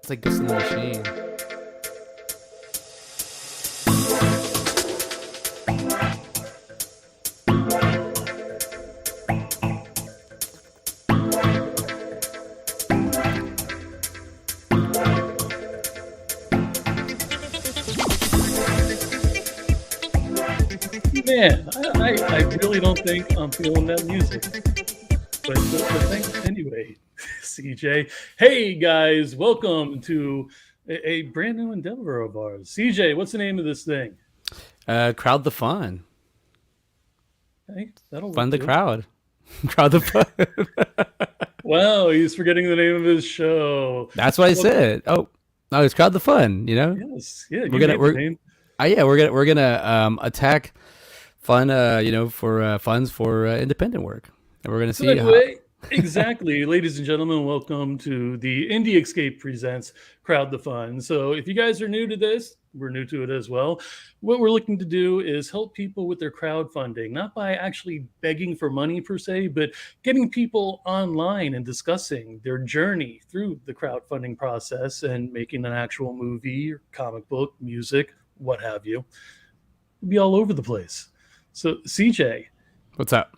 It's like Ghost in the Machine. Man, I really don't think I'm feeling that music. But thanks anyway, CJ. Hey guys, welcome to a brand new endeavor of ours. CJ, what's the name of this thing? Crowd the fun. Hey, that'll Fun work the too. crowd. Crowd the fun. Wow, he's forgetting the name of his show. That's what I said. Oh, no, it's crowd the fun. You know, Yes, yeah, you we're gonna made the name. yeah, we're gonna attack fun. For funds for independent work, and we're gonna see how. Exactly. Ladies and gentlemen, welcome to the Indie Escape Presents Crowd the Fun. So if you guys are new to this, we're new to it as well. What we're looking to do is help people with their crowdfunding, not by actually begging for money per se, but getting people online and discussing their journey through the crowdfunding process and making an actual movie or comic book, music, what have you. It'll be all over the place. So CJ, What's up?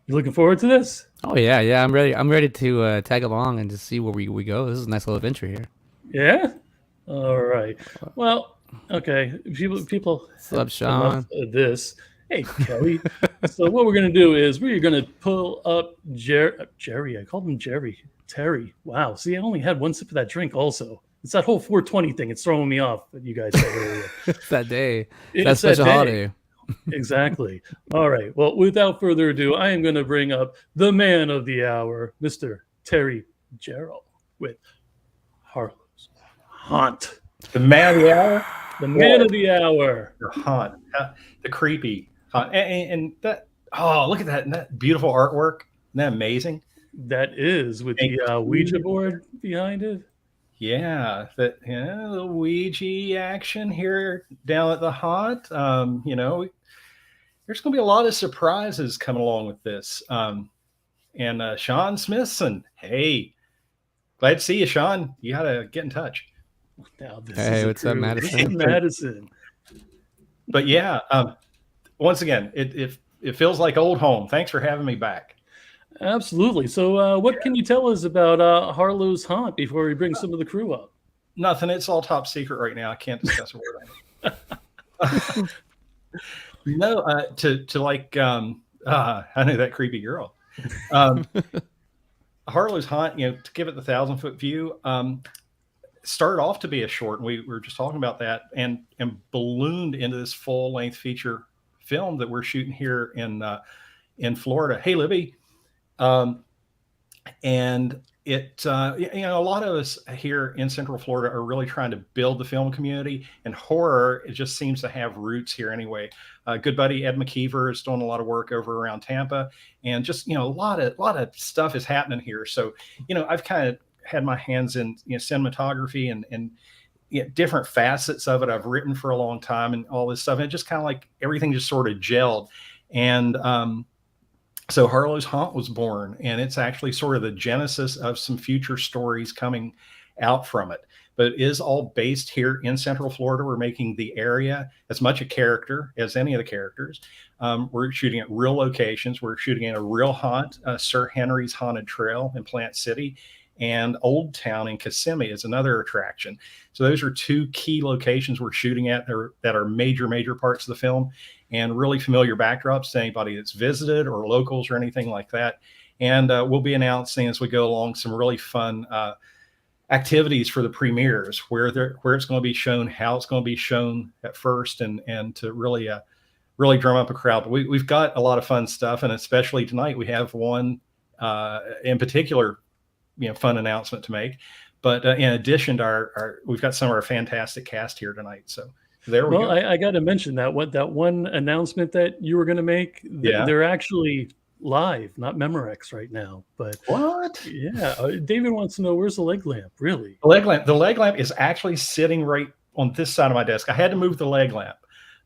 you looking forward to this? Oh yeah. I'm ready. I'm ready to tag along and just see where we go. This is a nice little adventure here. Yeah. All right. Well, okay. People What's have up, enough Sean? of this. Hey, Kelly. So what we're gonna do is we're gonna pull up Jerry. I called him Jerry. Terry. Wow. See, I only had one sip of that drink. Also, it's that whole 420 thing. It's throwing me off. That you guys said earlier. It's that day. It's that It's that special day. holiday. Exactly. All right. Well, without further ado, I am going to bring up the man of the hour, Mr. Terry Jarrell, with Harlow's Haunt. The man of the hour? The man of the hour. The haunt. The creepy haunt. And that, oh, look at that. Isn't that beautiful artwork? Isn't that amazing? That is with the Ouija board behind it. Yeah, the Ouija action here down at the haunt. There's going to be a lot of surprises coming along with this. And Sean Smithson, hey, glad to see you, Sean. You got to get in touch. Now this Hey, is what's up, This is Madison? Madison. But yeah, once again, it feels like old home. Thanks for having me back. Absolutely. So, what can you tell us about Harlow's Haunt before we bring some of the crew up? Nothing. It's all top secret right now. I can't discuss a word on it. No, to like, I know that creepy girl. Harlow's Haunt, to give it the 1,000-foot view, started off to be a short, and we were just talking about that, and ballooned into this full-length feature film that we're shooting here in Florida. Hey, Libby. And it, a lot of us here in Central Florida are really trying to build the film community, and horror, it just seems to have roots here anyway. Good buddy Ed McKeever is doing a lot of work over around Tampa, and just, a lot of stuff is happening here. So, I've kind of had my hands in, cinematography and different facets of it. I've written for a long time and all this stuff. And it just kind of like everything just sort of gelled. And, so Harlow's Haunt was born, and it's actually sort of the genesis of some future stories coming out from it. But it is all based here in Central Florida. We're making the area as much a character as any of the characters. We're shooting at real locations. We're shooting at a real haunt, Sir Henry's Haunted Trail in Plant City, and Old Town in Kissimmee is another attraction. So those are two key locations we're shooting at that are major parts of the film, and really familiar backdrops to anybody that's visited or locals or anything like that. And we'll be announcing as we go along some really fun activities for the premieres, where it's going to be shown, how it's going to be shown at first, and to really drum up a crowd. We've got a lot of fun stuff, and especially tonight we have one in particular, fun announcement to make. But in addition to we've got some of our fantastic cast here tonight. So there we go. I got to mention that one announcement that you were going to make. Yeah. They're actually live, not Memorex right now. But what? Yeah, David wants to know, where's the leg lamp? Really? The leg lamp is actually sitting right on this side of my desk. I had to move the leg lamp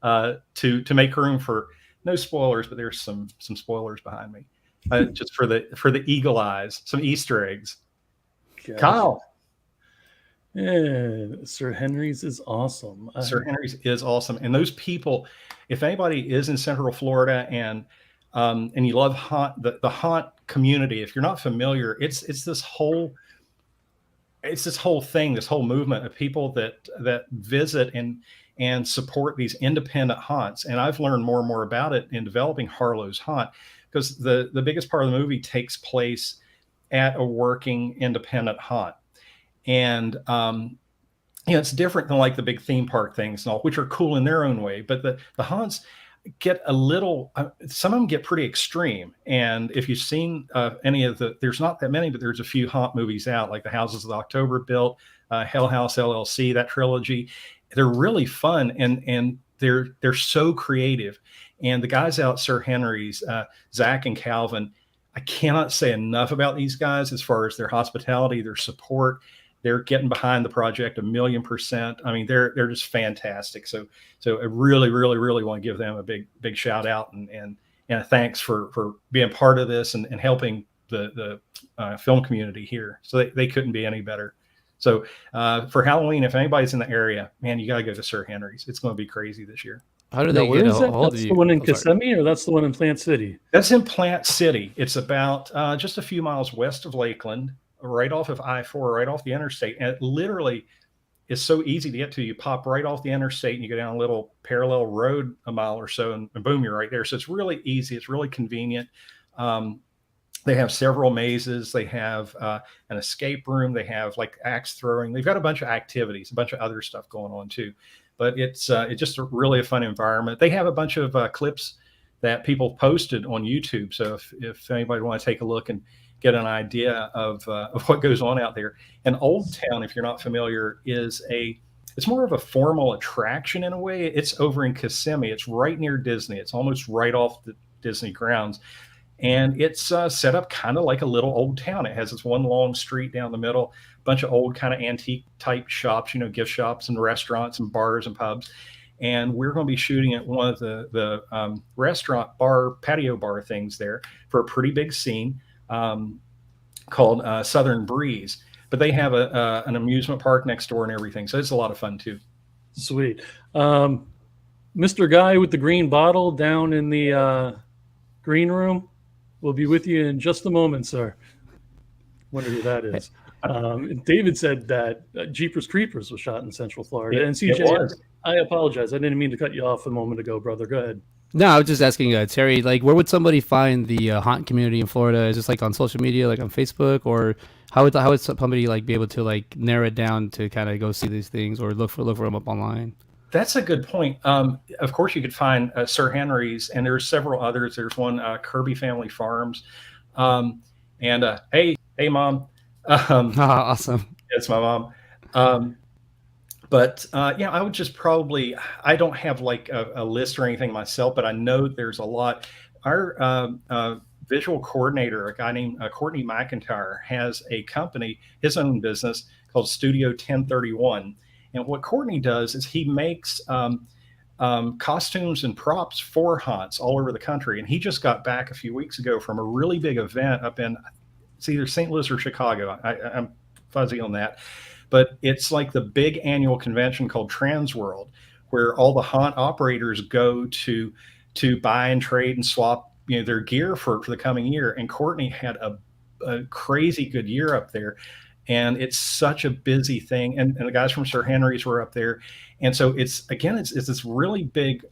to make room for, no spoilers, but there's some spoilers behind me. Just for the eagle eyes, some Easter eggs. Gosh. Kyle. Yeah, Sir Henry's is awesome. Sir Henry's is awesome. And those people, if anybody is in Central Florida and you love the haunt community, if you're not familiar, it's this whole thing, this whole movement of people that visit and support these independent haunts. And I've learned more and more about it in developing Harlow's Haunt, because the biggest part of the movie takes place at a working independent haunt. And it's different than like the big theme park things and all, which are cool in their own way. But the haunts get a little, some of them get pretty extreme. And if you've seen any of there's not that many, but there's a few haunt movies out, like The Houses of the October Built, Hell House LLC, that trilogy. They're really fun, and they're so creative. And the guys out at Sir Henry's, Zach and Calvin, I cannot say enough about these guys as far as their hospitality, their support. They're getting behind the project 1,000,000%. I mean, they're just fantastic. So I really, really, really want to give them a big shout out and a thanks for being part of this and helping the film community here. So they couldn't be any better. So for Halloween, if anybody's in the area, man, you got to go to Sir Henry's. It's going to be crazy this year. How do they get a hold of you? That's the one in Kissimmee, or that's the one in Plant City? That's in Plant City. It's about just a few miles west of Lakeland, right off of I-4, right off the interstate. And it literally is so easy to get to. You pop right off the interstate and you go down a little parallel road a mile or so, and boom, you're right there. So it's really easy. It's really convenient. They have several mazes. They have an escape room. They have like axe throwing. They've got a bunch of activities, a bunch of other stuff going on too. But it's just really a fun environment. They have a bunch of clips that people posted on YouTube. So if anybody want to take a look and get an idea of what goes on out there. And Old Town, if you're not familiar, it's more of a formal attraction in a way. It's over in Kissimmee. It's right near Disney. It's almost right off the Disney grounds. And it's set up kind of like a little old town. It has this one long street down the middle, a bunch of old kind of antique type shops, gift shops and restaurants and bars and pubs. And we're going to be shooting at one of the restaurant bar, patio bar things there for a pretty big scene called Southern Breeze. But they have an amusement park next door and everything. So it's a lot of fun too. Sweet. Mr. Guy with the green bottle down in the green room will be with you in just a moment, sir. Wonder who that is. David said that Jeepers Creepers was shot in Central Florida. And CJ, I apologize. I didn't mean to cut you off a moment ago, brother. Go ahead. No, I was just asking Terry, like, where would somebody find the haunt community in Florida? Is this like on social media, like on Facebook, or how would somebody like be able to like narrow it down to kind of go see these things or look for them up online? That's a good point. Of course, you could find Sir Henry's, and there's several others. There's one, Kirby Family Farms, and hey, Mom. Awesome. It's my mom. But I would just probably, I don't have like a list or anything myself, but I know there's a lot. Our visual coordinator, a guy named Courtney McIntyre, has a company, his own business called Studio 1031. And what Courtney does is he makes costumes and props for haunts all over the country. And he just got back a few weeks ago from a really big event up in, it's either St. Louis or Chicago. I'm fuzzy on that. But it's like the big annual convention called Transworld, where all the haunt operators go to buy and trade and swap their gear for the coming year. And Courtney had a crazy good year up there. And it's such a busy thing. And the guys from Sir Henry's were up there. And so it's this really big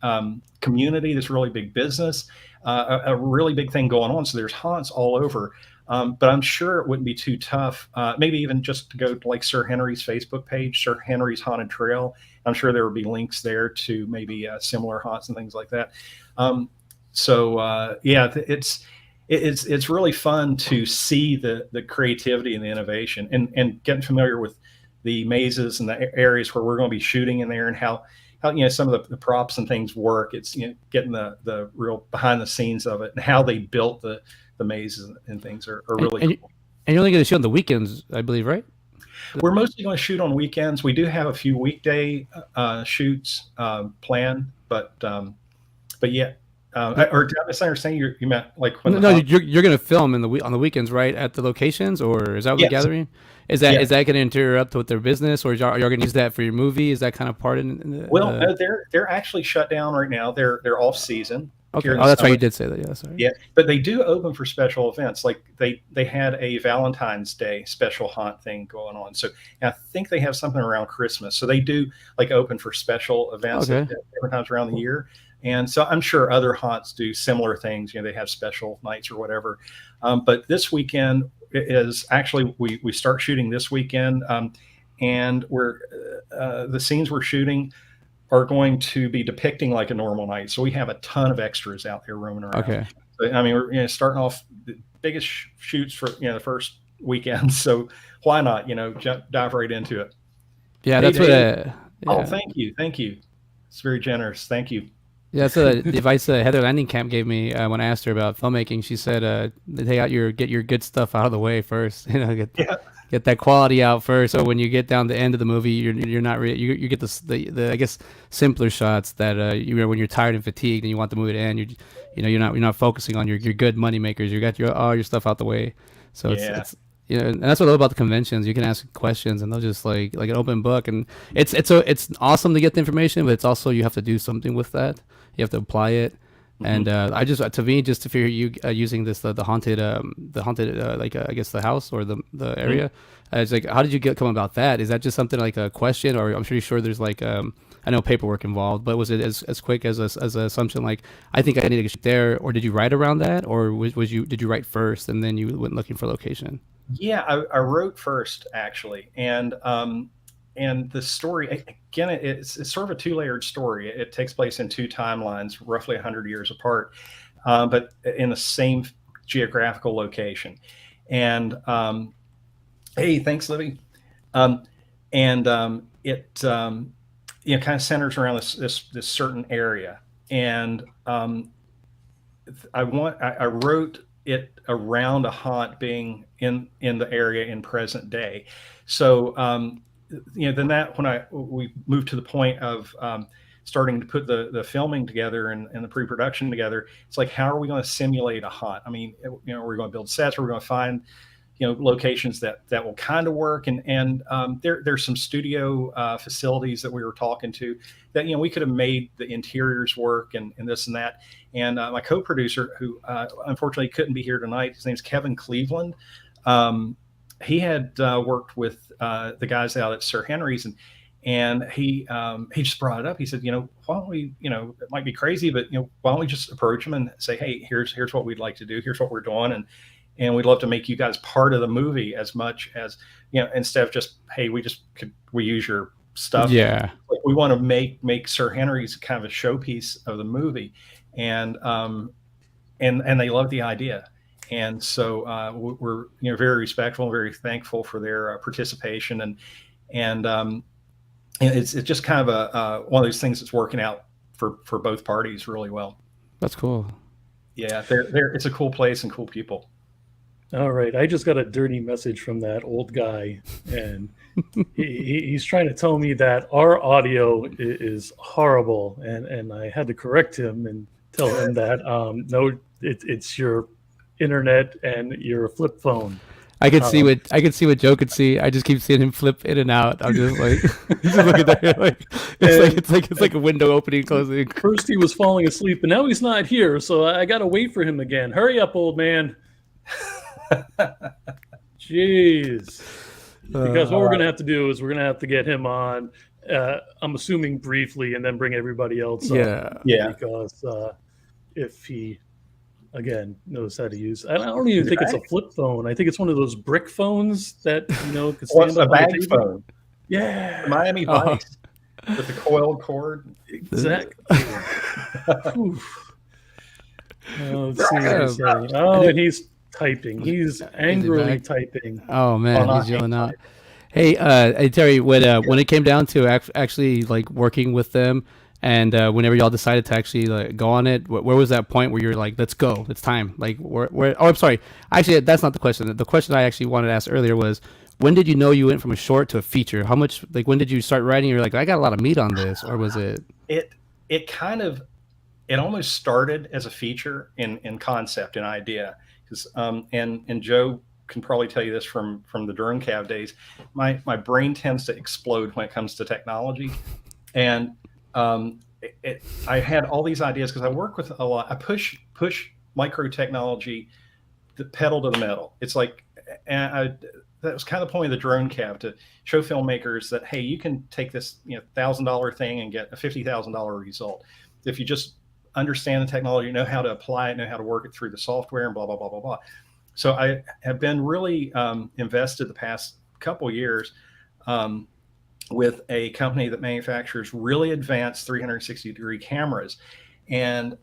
community, this really big business, a really big thing going on. So there's haunts all over. But I'm sure it wouldn't be too tough. Maybe even just to go to like Sir Henry's Facebook page, Sir Henry's Haunted Trail. I'm sure there would be links there to maybe similar haunts and things like that. It's really fun to see the creativity and the innovation and getting familiar with the mazes and the areas where we're going to be shooting in there and how some of the props and things work. It's getting the real behind the scenes of it and how they built the mazes and things are really cool. And you're only going to shoot on the weekends, I believe, right? We're mostly going to shoot on weekends. We do have a few weekday shoots planned, but yeah. Or did I misunderstand you meant like when No, you're gonna film on the weekends, right, at the locations, or is that what Yes. we're gathering? Is that Yes. going to interrupt with their business, or are y'all going to use that for your movie? Is that kind of part in the? Well, no, they're actually shut down right now. They're off season. Okay. Here in Oh, the that's right. summer. You did say that. Yeah. Sorry. Yeah, but they do open for special events. Like they had a Valentine's Day special haunt thing going on. So I think they have something around Christmas. So they do like open for special events Okay. at different times around the year. And so I'm sure other haunts do similar things. You know, they have special nights or whatever. But this weekend is actually we start shooting this weekend, and we're the scenes we're shooting are going to be depicting like a normal night. So we have a ton of extras out there roaming around. Okay. So, I mean, we're starting off the biggest shoots for the first weekend. So why not dive right into it? Yeah, Hey, that's what. Dave. Yeah. Oh, thank you. It's very generous. Thank you. Yeah, that's the advice Heather Landing Camp gave me when I asked her about filmmaking. She said, get your good stuff out of the way first. Get that quality out first. So when you get down the end of the movie, you're not really you get the I guess simpler shots that when you're tired and fatigued and you want the movie to end, you're not focusing on your good money makers. You got all your stuff out the way. So it's and that's what I love about the conventions. You can ask questions and they'll just like an open book, and it's awesome to get the information, but it's also you have to do something with that. You have to apply it. And I just to figure you using this the haunted I guess the house or the area. It's like, how did you come about that? Is that just something like a question, or I'm pretty sure there's like I know paperwork involved, but was it as quick as an assumption like I think I need to get there, or did you write around that, or did you write first and then you went looking for location? Yeah, I wrote first actually, and the story again, it's sort of a two-layered story. It takes place in two timelines, roughly 100 years apart, but in the same geographical location. And hey, thanks, Libby. It kind of centers around this certain area, and I wrote it around a haunt being in the area in present day. So then we moved to the point of starting to put the filming together and the pre-production together, it's like, how are we going to simulate a haunt? I mean, we're going to build sets, we're going to find locations that will kind of work, and there's some studio facilities that we were talking to that we could have made the interiors work and this and that. And my co-producer, who unfortunately couldn't be here tonight, his name's Kevin Cleveland. He had worked with the guys out at Sir Henry's, and he just brought it up. He said, why don't we, it might be crazy, but why don't we just approach them and say, hey, here's what we'd like to do, here's what we're doing, and we'd love to make you guys part of the movie as much as instead of just, hey, we use your stuff. Yeah, like, we want to make Sir Henry's kind of a showpiece of the movie, and they love the idea. And so we're very respectful and very thankful for their participation, and it's just kind of a one of those things that's working out for both parties really well. That's cool. Yeah, it's a cool place and cool people. All right, I just got a dirty message from that old guy, and he's trying to tell me that our audio is horrible, and I had to correct him and tell him that no, it's your internet and your flip phone. I could see what Joe could see. I just keep seeing him flip in and out. I'm just like, just looking there, like it's like a window opening, closing. First he was falling asleep, and now he's not here, so I got to wait for him again. Hurry up, old man. Jeez. Because what we're going to have to do is we're going to have to get him on, I'm assuming briefly, and then bring everybody else on. Yeah. Because if he, again, knows how to use, I don't even think it's a flip phone. I think it's one of those brick phones that, could stand up a bag phone. Yeah. The Miami Vice with the coiled cord. Exactly. And he's typing. He's angrily typing. Oh man, he's yelling out. Hey, Terry, when it came down to actually like working with them, and whenever y'all decided to actually like go on it, where was that point where you're like, let's go, it's time? Like, where? Oh, I'm sorry. Actually, that's not the question. The question I actually wanted to ask earlier was, when did you know you went from a short to a feature? How much? Like, when did you start writing? You're like, I got a lot of meat on this, or was it? It kind of it almost started as a feature in concept and idea. Because and Joe can probably tell you this from the drone cav days. My brain tends to explode when it comes to technology, and I had all these ideas because I work with a lot. I push micro technology, the pedal to the metal. It's like, that was kind of the point of the drone cav, to show filmmakers that, hey, you can take this $1,000 thing and get a $50,000 result if you just understand the technology, know how to apply it, know how to work it through the software, and blah blah blah blah blah. So I have been really invested the past couple years with a company that manufactures really advanced 360-degree cameras. And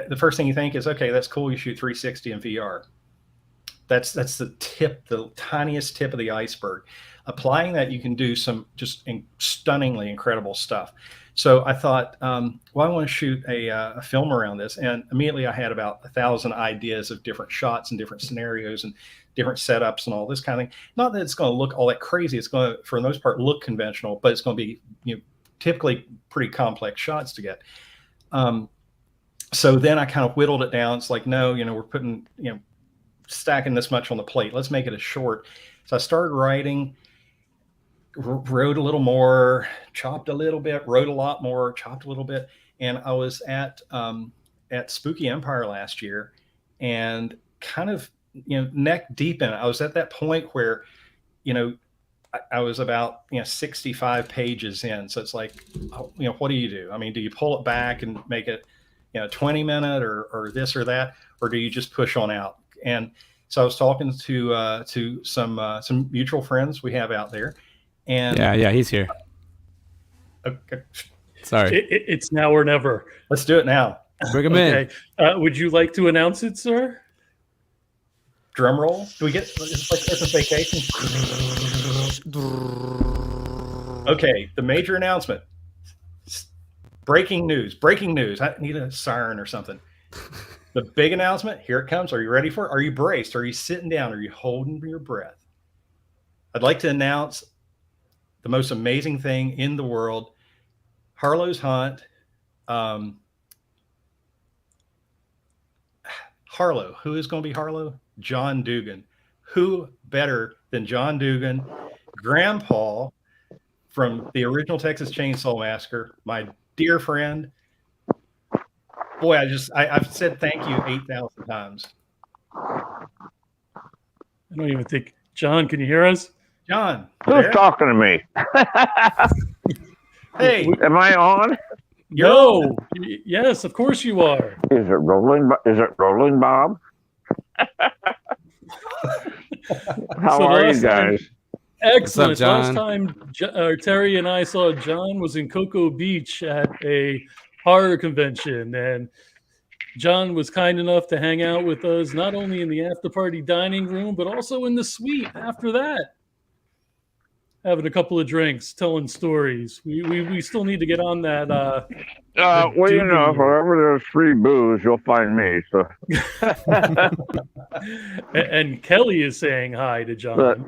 the first thing you think is, okay, that's cool. You shoot 360 in VR. That's the tiniest tip of the iceberg. Applying that, you can do some just stunningly incredible stuff. So I thought, well, I want to shoot a film around this. And immediately I had about 1,000 ideas of different shots and different scenarios and different setups and all this kind of thing. Not that it's going to look all that crazy. It's going to, for the most part, look conventional, but it's going to be typically pretty complex shots to get. So then I kind of whittled it down. It's like, no, we're putting, stacking this much on the plate. Let's make it a short. So I started writing, wrote a little more, chopped a little bit, wrote a lot more, chopped a little bit. And I was at Spooky Empire last year, and kind of, neck deep in it. I was at that point where, I was about 65 pages in. So it's like, what do you do? I mean, do you pull it back and make it 20-minute or this or that, or do you just push on out? And so I was talking to some mutual friends we have out there, and yeah, he's here. Okay. Sorry, it's now or never. Let's do it now. Bring him in. Would you like to announce it, sir? Drum roll. Do we get it's like Christmas Vacation? Okay, the major announcement. Breaking news. I need a siren or something. The big announcement, here it comes. Are you ready for it? Are you braced? Are you sitting down? Are you holding your breath? I'd like to announce the most amazing thing in the world. Harlow's Hunt. Harlow. Who is going to be Harlow? John Dugan. Who better than John Dugan, Grandpa from the original Texas Chainsaw Massacre, my dear friend. Boy, I've said thank you 8,000 times. I don't even think. John, can you hear us? John, who's talking to me? Hey, am I on? No. Yes, of course you are. Is it rolling? Is it rolling, Bob? How are you guys? Excellent. What's up, John? Last time Terry and I saw John was in Cocoa Beach at a horror convention, and John was kind enough to hang out with us not only in the after party dining room but also in the suite after that, having a couple of drinks, telling stories. We still need to get on that. Well, wherever there's free booze, you'll find me. So. and Kelly is saying hi to John. But,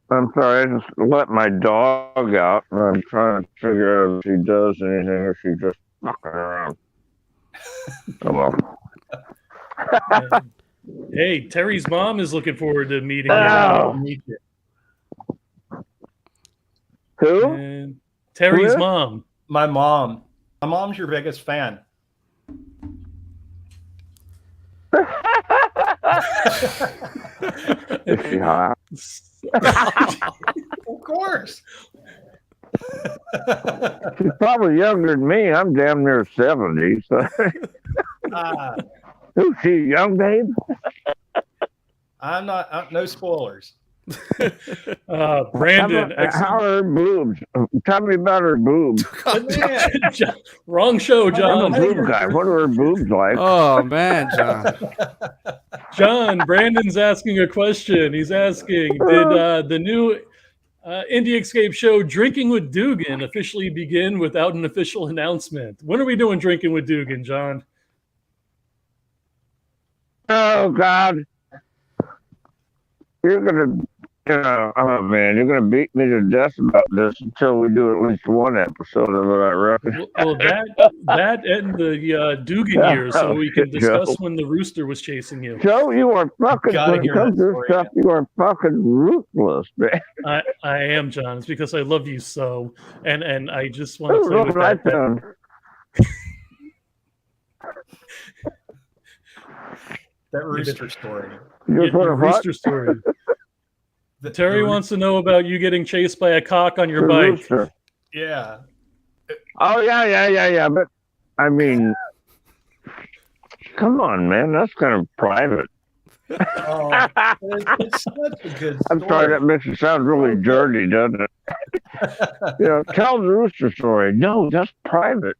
I'm sorry, I just let my dog out, and I'm trying to figure out if she does anything or she just fucking around. Oh well. Hey, Terry's mom is looking forward to meeting you. Who? And Terry's mom. My mom. My mom's your biggest fan. Is she hot? Of course. She's probably younger than me. I'm damn near 70. So. Who's she, young babe? I'm not. No spoilers. Brandon, how are her boobs? Tell me about her boobs. Wrong show, John. I'm a boob guy. What are her boobs like? Oh man, John. John, Brandon's asking a question. He's asking, did the new Indie Escape show Drinking with Dugan officially begin without an official announcement? When are we doing Drinking with Dugan, John? Oh God. You're gonna Oh man, you're gonna beat me to death about this until we do at least one episode of it, I reckon. Well, that and the Dugan years, so we can discuss Joe. when the rooster was chasing you. Joe, you are fucking. Gotta When it hear comes that to story, stuff, you are fucking ruthless, man. I am, John. It's because I love you so, and I just want Oh, to play look with what I that. found. That rooster story. You just want Your to what? rooster story. The- Terry the wants to know about you getting chased by a cock on your The bike. rooster. Yeah. Oh yeah. But I mean, come on, man. That's kind of private. Oh, it's such a good story. I'm sorry, that makes it sound really dirty, doesn't it? Tell the rooster story. No, that's private.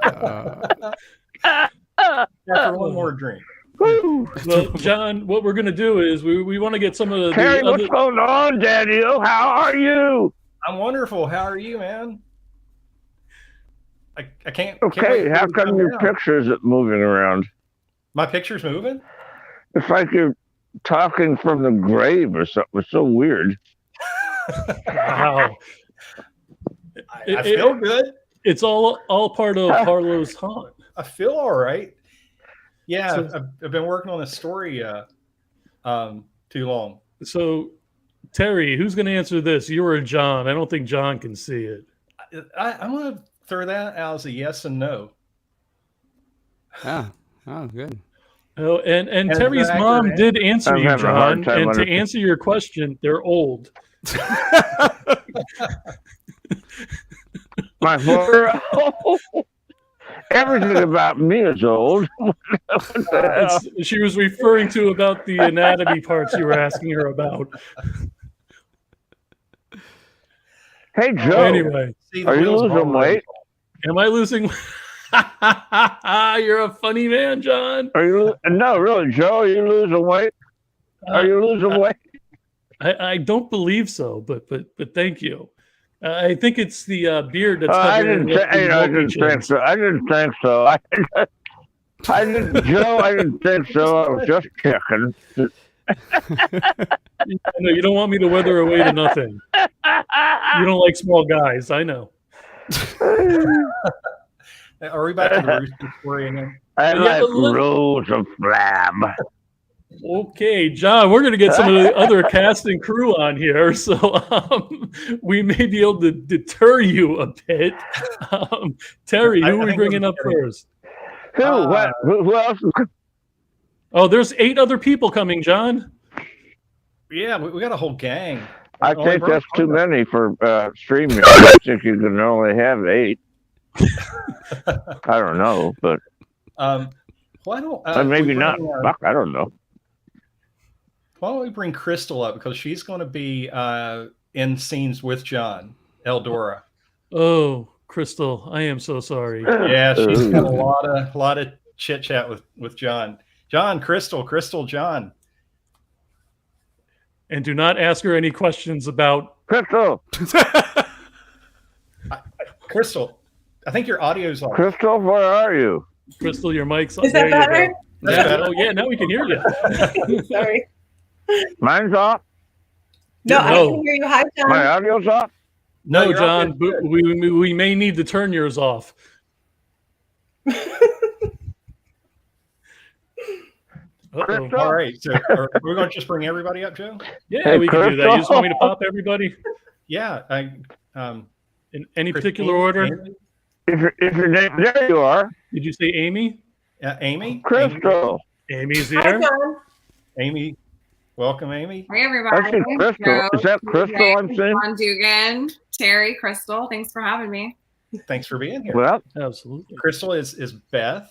After one more drink. Woo. Well, John, what we're going to do is we want to get some of the Terry, other... what's going on, Daniel? How are you? I'm wonderful. How are you, man? I can't. can't Okay, wait for how you to come come your down. picture isn't moving around? My picture's moving? It's like you're talking from the grave or something. It's so weird. Wow. I feel good. It's all part of Harlow's haunt. I feel all right. Yeah, So- I've been working on this story too long. So, Terry, who's going to answer this? You or John? I don't think John can see it. I'm going to throw that out as a yes and no. Oh, good. Oh, and And Terry's the mom actor, did answer I'm you, having a hard John. time And to understanding. answer your question, they're old. My photo. Everything about me is old. What the hell? She was referring to about the anatomy parts you were asking her about. Hey, Joe. Anyway, See, the Are you wheels of losing Harlow. weight? am I losing? You're a funny man, John. Are you? No, really, Joe. Are you losing weight? Are you losing weight? I don't believe so, but thank you. I think it's the beard that's I covering didn't. up the I didn't multi-chins. think so. I didn't think so. I didn't, Joe. I didn't think so. I was just checking. No, you don't want me to wither away to nothing. You don't like small guys, I know. Are we back to the rooster story again? I Yeah, like but let- rolls of flab. Okay, John, we're going to get some of the other cast and crew on here, so we may be able to deter you a bit. Terry, I who are we think bringing we're up deterring. first? Who? What? Who else? Oh, there's 8 other people coming, John. Yeah, we got a whole gang. I Only think brought that's too one. many for StreamYard. I think you can only have 8. I don't know, but Why don't maybe we not. bring, Fuck, I don't know. why don't we bring Crystal up because she's going to be in scenes with John Eldora. Oh, Crystal, I am so sorry. Yeah, she's Ooh. got a lot of chit chat with John. John, Crystal, John. And do not ask her any questions about... Crystal, Crystal, I think your audio's off. Crystal, where are you? Crystal, your mic's on. Is that There you better? go. That's Yeah. better. Oh, yeah, now we can hear you. Sorry. Mine's off. No, I No. can hear you. Hi, John. My audio's off. No, you're John, all good. but we may need to turn yours off. Uh-oh. Crystal? All right, so are we going to just bring everybody up, Joe? Yeah, Hey, we can do that. You just want me to Crystal. pop everybody Yeah. in any particular Christine, order? Amy? If your name, there you are, Did you say Amy? Amy? Crystal. Amy's Hi, here. John. Amy. Welcome, Amy. Hey everybody. I see Crystal. Joe, Is that Crystal I'm seeing? John Dugan, Terry, Crystal. Thanks for having me. Thanks for being here. Well, Absolutely. Crystal is Beth.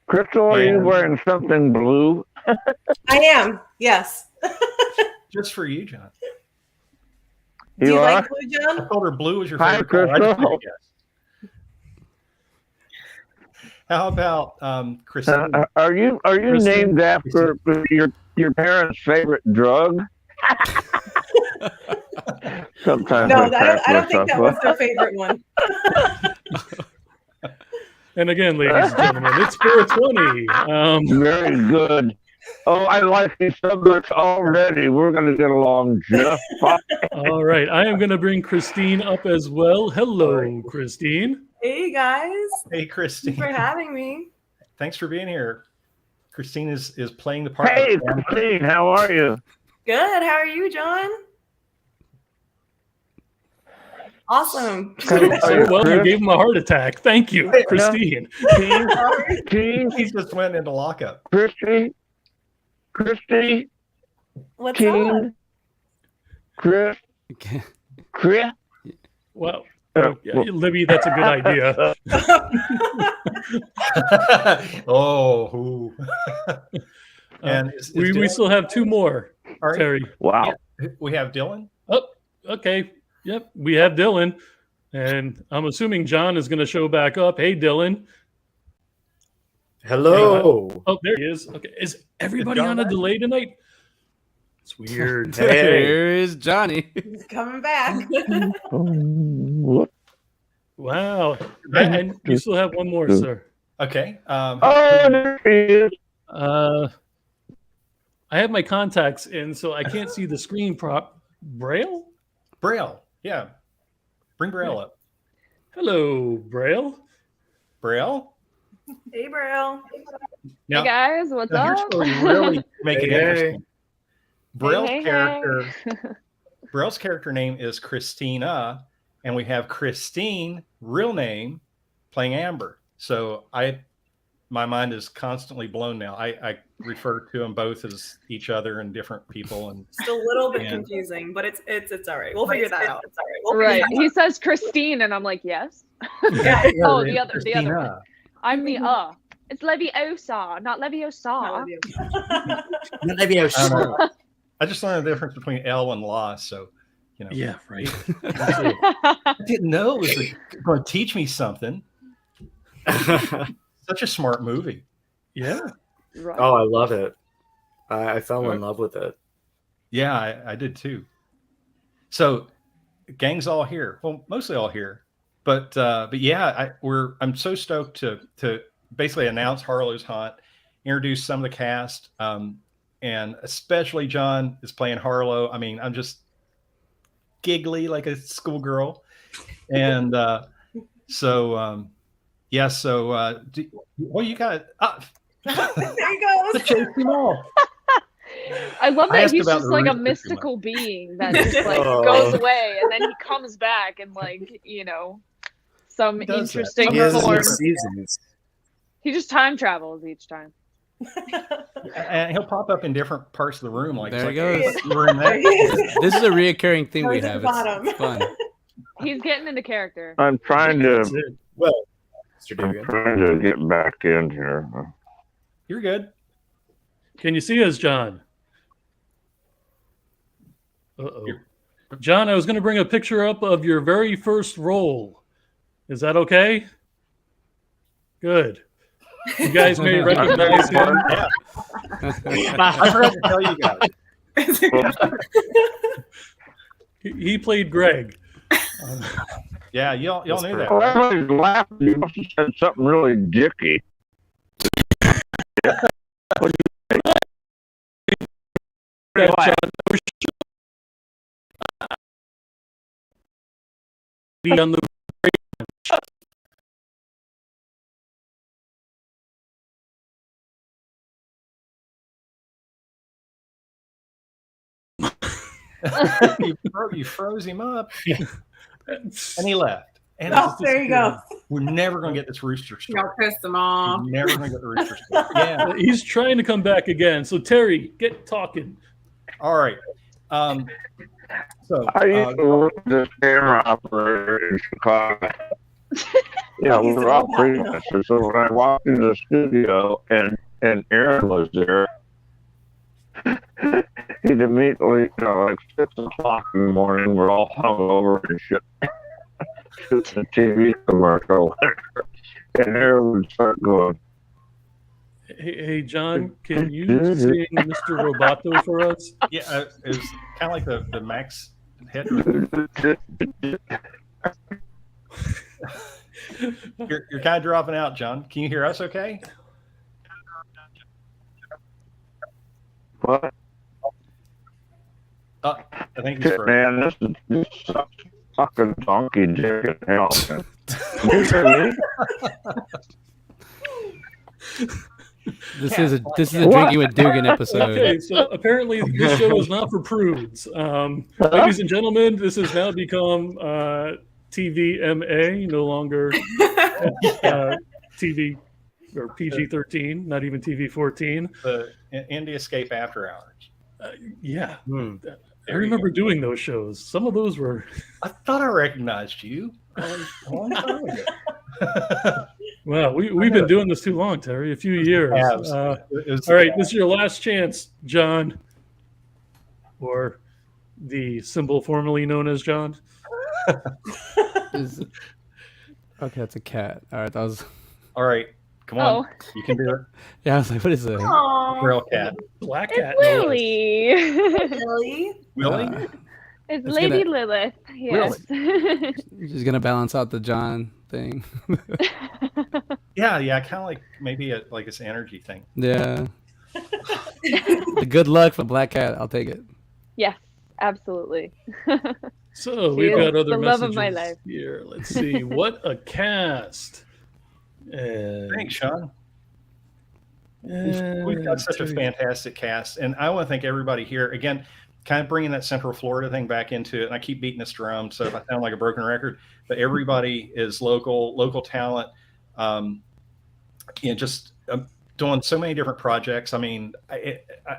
Crystal, are you And- wearing something blue? I am. Yes. Just for you, John. Do you You like are? blue, I John? told her blue was your Hi, favorite color. I just Crystal. did a guess. How about Christine? Are you Crystal? named after your parents' favorite drug? Sometimes No, crack I don't think that was myself their favorite one. And again, ladies and gentlemen, it's 420. up. Very good. Oh, I like you so much already. We're going to get along just fine. All right. I am going to bring Christine up as well. Hello, Christine. Hey guys, Hey, thanks Christine. for having me. Thanks for being here. Christine is playing the part. Hey, of Amber. Christine, how are you? Good. How are you, John? Awesome. So well, you gave him a heart attack. Thank you, Christine. Christine, He just went into lockup. Christy, What's Teen, Chris, Chris. Well, Libby, that's a good idea. Oh, and We still have two more, all right. Terry. Wow. We have Dylan. Oh, okay. Yep, we have Dylan. And I'm assuming John is going to show back up. Hey, Dylan. Hello. Oh, there he is. Okay. Is everybody John on a back? delay tonight? It's weird. Hey. There's Johnny. He's coming back. Wow. And you still have one more, sir. Okay. Oh, there he is. I have my contacts in, so I can't see the screen prop. Braille? Braille. Yeah. Bring Braille up. Hello, Braille. Braille. Hey, bro. Now, Hey guys, what's now here's up? where we really make it Hey, hey. interesting. Braille's hey, hey. character. Braille's character name is Christina, and we have Christine, real name, playing Amber. So my mind is constantly blown now. I refer to them both as each other and different people, and It's a little bit Yeah. confusing, but it's all right. We'll figure that out. It's all right. We'll Right. figure He says Christine, and I'm like, yes. Yeah. Oh, the other one. Christina. I'm the It's Leviosa, not Leviosa. that. I don't know. I just learned the difference between L and La, so you know. Yeah, right. I didn't know it was going to teach me something. Such a smart movie. Yeah. Right. Oh, I love it. I fell in love with it. Yeah, I did too. So, gang's all here. Well, mostly all here, but yeah, I'm so stoked to basically announce Harlow's Haunt, introduce some of the cast, and especially John is playing Harlow. I mean, I'm just giggly like a schoolgirl, and so yeah. So well, you got There he goes. chase them all. I love I that asked he's about just the like a rooster too mystical being that just like Oh. goes away and then he comes back in like, some He does that. interesting He has form. his seasons. He just time travels each time. And he'll pop up in different parts of the room. Like There it's he like, goes. "Hey, we're in There he that. is. This is a reoccurring thing we Towards the have. bottom. It's fun. He's getting into character. I'm trying That's to. it. Well, Mr. I'm Dugan. trying to get back in here. You're good. Can you see us, John? Uh-oh. John, I was going to bring a picture up of your very first role. Is that okay? Good. You guys may recognize him. Yeah. I forgot to tell you guys. He played Greg. Yeah, y'all That's knew that. Oh, Right? everybody's laughing. You must have said something really dicky. That John on the you froze him up, and he left. And Oh, there you go. we're never going to get this rooster story. Y'all pissed him off. We're never going to get the rooster story. Yeah. He's trying to come back again. So Terry, get talking. All right. So I used to work as a camera operator in Chicago. Yeah, we were all freelancers. So when I walked into the studio and Aaron was there, he'd immediately, like 6 o'clock in the morning, we're all hungover and shit. Shooting a TV commercial. And Aaron would start going, Hey, John, can you sing Mr. Roboto for us? yeah, it was kind of like the Max Headroom. You're kind of dropping out, John. Can you hear us okay? What? I think he's Shit, for man, this sucks. Fucking donkey dick in hell. You hear me? This is a What? drinking with Dugan episode. Okay, so apparently this show is not for prudes. Ladies and gentlemen, this has now become TVMA, no longer TV or PG-13, not even TV-14. the Indie Escape After Hours. Yeah, Hmm. I remember doing those shows. Some of those were. I thought I recognized you a long time ago. Well, we've been doing this too long, Terry. A few years. All It was- right, this is your last chance, John, or the symbol formerly known as John. Okay, that's a cat. All right, that was. All right, come on, Oh, you can do it. Yeah, I was like, what is that? Aw, Real cat, Black it's cat. no less. Lily. Lily. Willie. It's It's Lady gonna- Lilith. Yes. You're just gonna balance out the John thing. Yeah, kind of like maybe like this energy thing. Yeah. The good luck for Black Cat. I'll take it. Yes, absolutely. So She we've is got other the love messages of my life. here. Let's see. What a cast. Thanks, Sean. We've got such a fantastic cast, and I want to thank everybody here again. Kind of bringing that Central Florida thing back into it, and I keep beating this drum, so if I sound like a broken record, but everybody is local talent. Just doing so many different projects. I mean,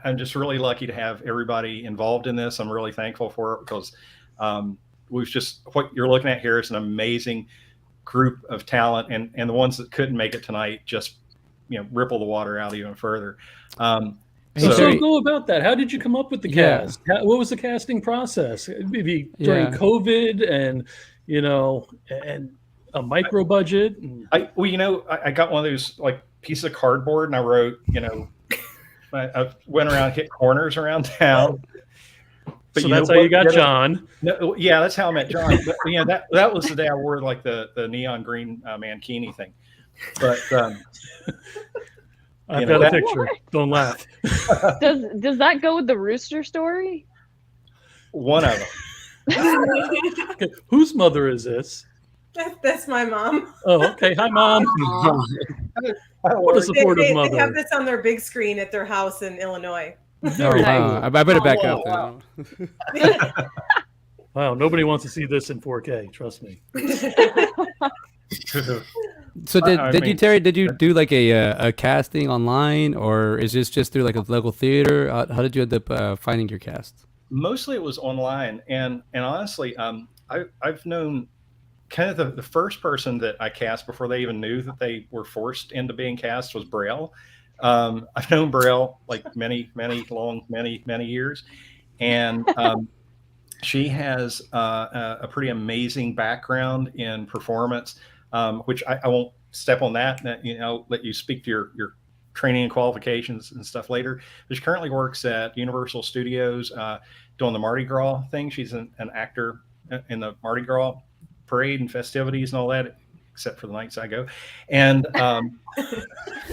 I'm just really lucky to have everybody involved in this. I'm really thankful for it because we've just what you're looking at here is an amazing group of talent, and the ones that couldn't make it tonight just ripple the water out even further. Hey, So Terry- go about that. How did you come up with the Yeah. cast? What was the casting process? Maybe during Yeah. COVID and and a micro budget. I got one of those like pieces of cardboard, and I wrote, I went around, hit corners around town. But So that's how you got Yeah, John. No, yeah, that's how I met John. But that was the day I wore like the neon green mankini thing. But I've know, got a that- picture. Don't laugh. Does that go with the rooster story? one of them. Okay, whose mother is this? That's my mom. Oh, okay. Hi, Mom. What a supportive They mother. have this on their big screen at their house in Illinois. Oh, wow. I better back Oh, up. wow. Wow, nobody wants to see this in 4K. Trust me. So I did you, mean- Terry? Did you do like a casting online, or is this just through like a local theater? How did you end up finding your cast? Mostly it was online, and honestly, I've known kind of the first person that I cast before they even knew that they were forced into being cast was Braille. I've known Braille like many years, and she has a pretty amazing background in performance, which I won't step on that. Let you speak to your training and qualifications and stuff later. But she currently works at Universal Studios doing the Mardi Gras thing. She's an actor in the Mardi Gras parade and festivities and all that, except for the nights I go. And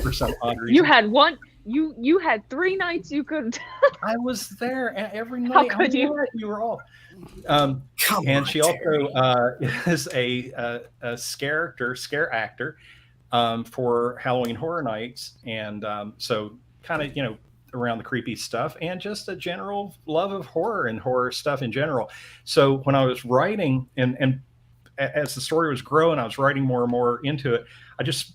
for some odd reason, You had one. You had 3 nights you could. I was there every night. could you? You were all. And she also is a scare actor for Halloween Horror Nights, and so kind of around the creepy stuff and just a general love of horror and horror stuff in general. So when I was writing and as the story was growing, I was writing more and more into it. I just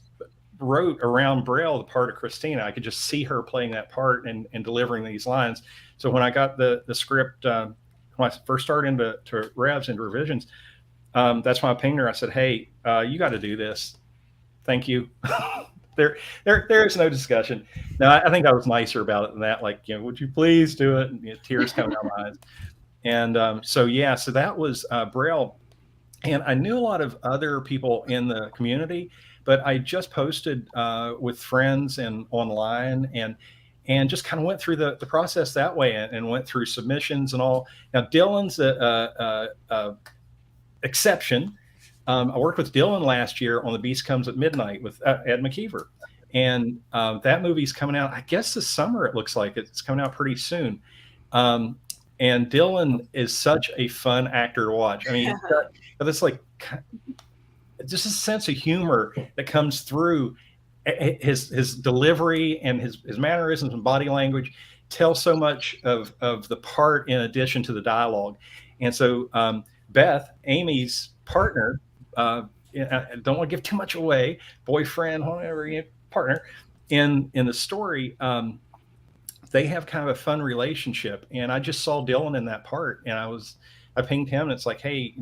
wrote around Braille the part of Christina. I could just see her playing that part and delivering these lines. So when I got the script, when I first started into revs and revisions, that's when I pinged her. I said, "Hey, you got to do this. Thank you." There is no discussion. Now, I think I was nicer about it than that. Like, would you please do it? And tears coming down my eyes. And so that was Braille. And I knew a lot of other people in the community, but I just posted with friends and online and just kind of went through the process that way and went through submissions and all. Now, Dylan's a exception. I worked with Dylan last year on The Beast Comes at Midnight with Ed McKeever. And that movie's coming out, I guess, this summer. It looks like it's coming out pretty soon. And Dylan is such a fun actor to watch. I mean, it's like just a sense of humor that comes through. His delivery and his mannerisms and body language tell so much of the part in addition to the dialogue. And so Beth, Amy's partner, I don't want to give too much away, boyfriend, whatever, partner in the story, they have kind of a fun relationship. And I just saw Dylan in that part, and I pinged him, and it's like, hey,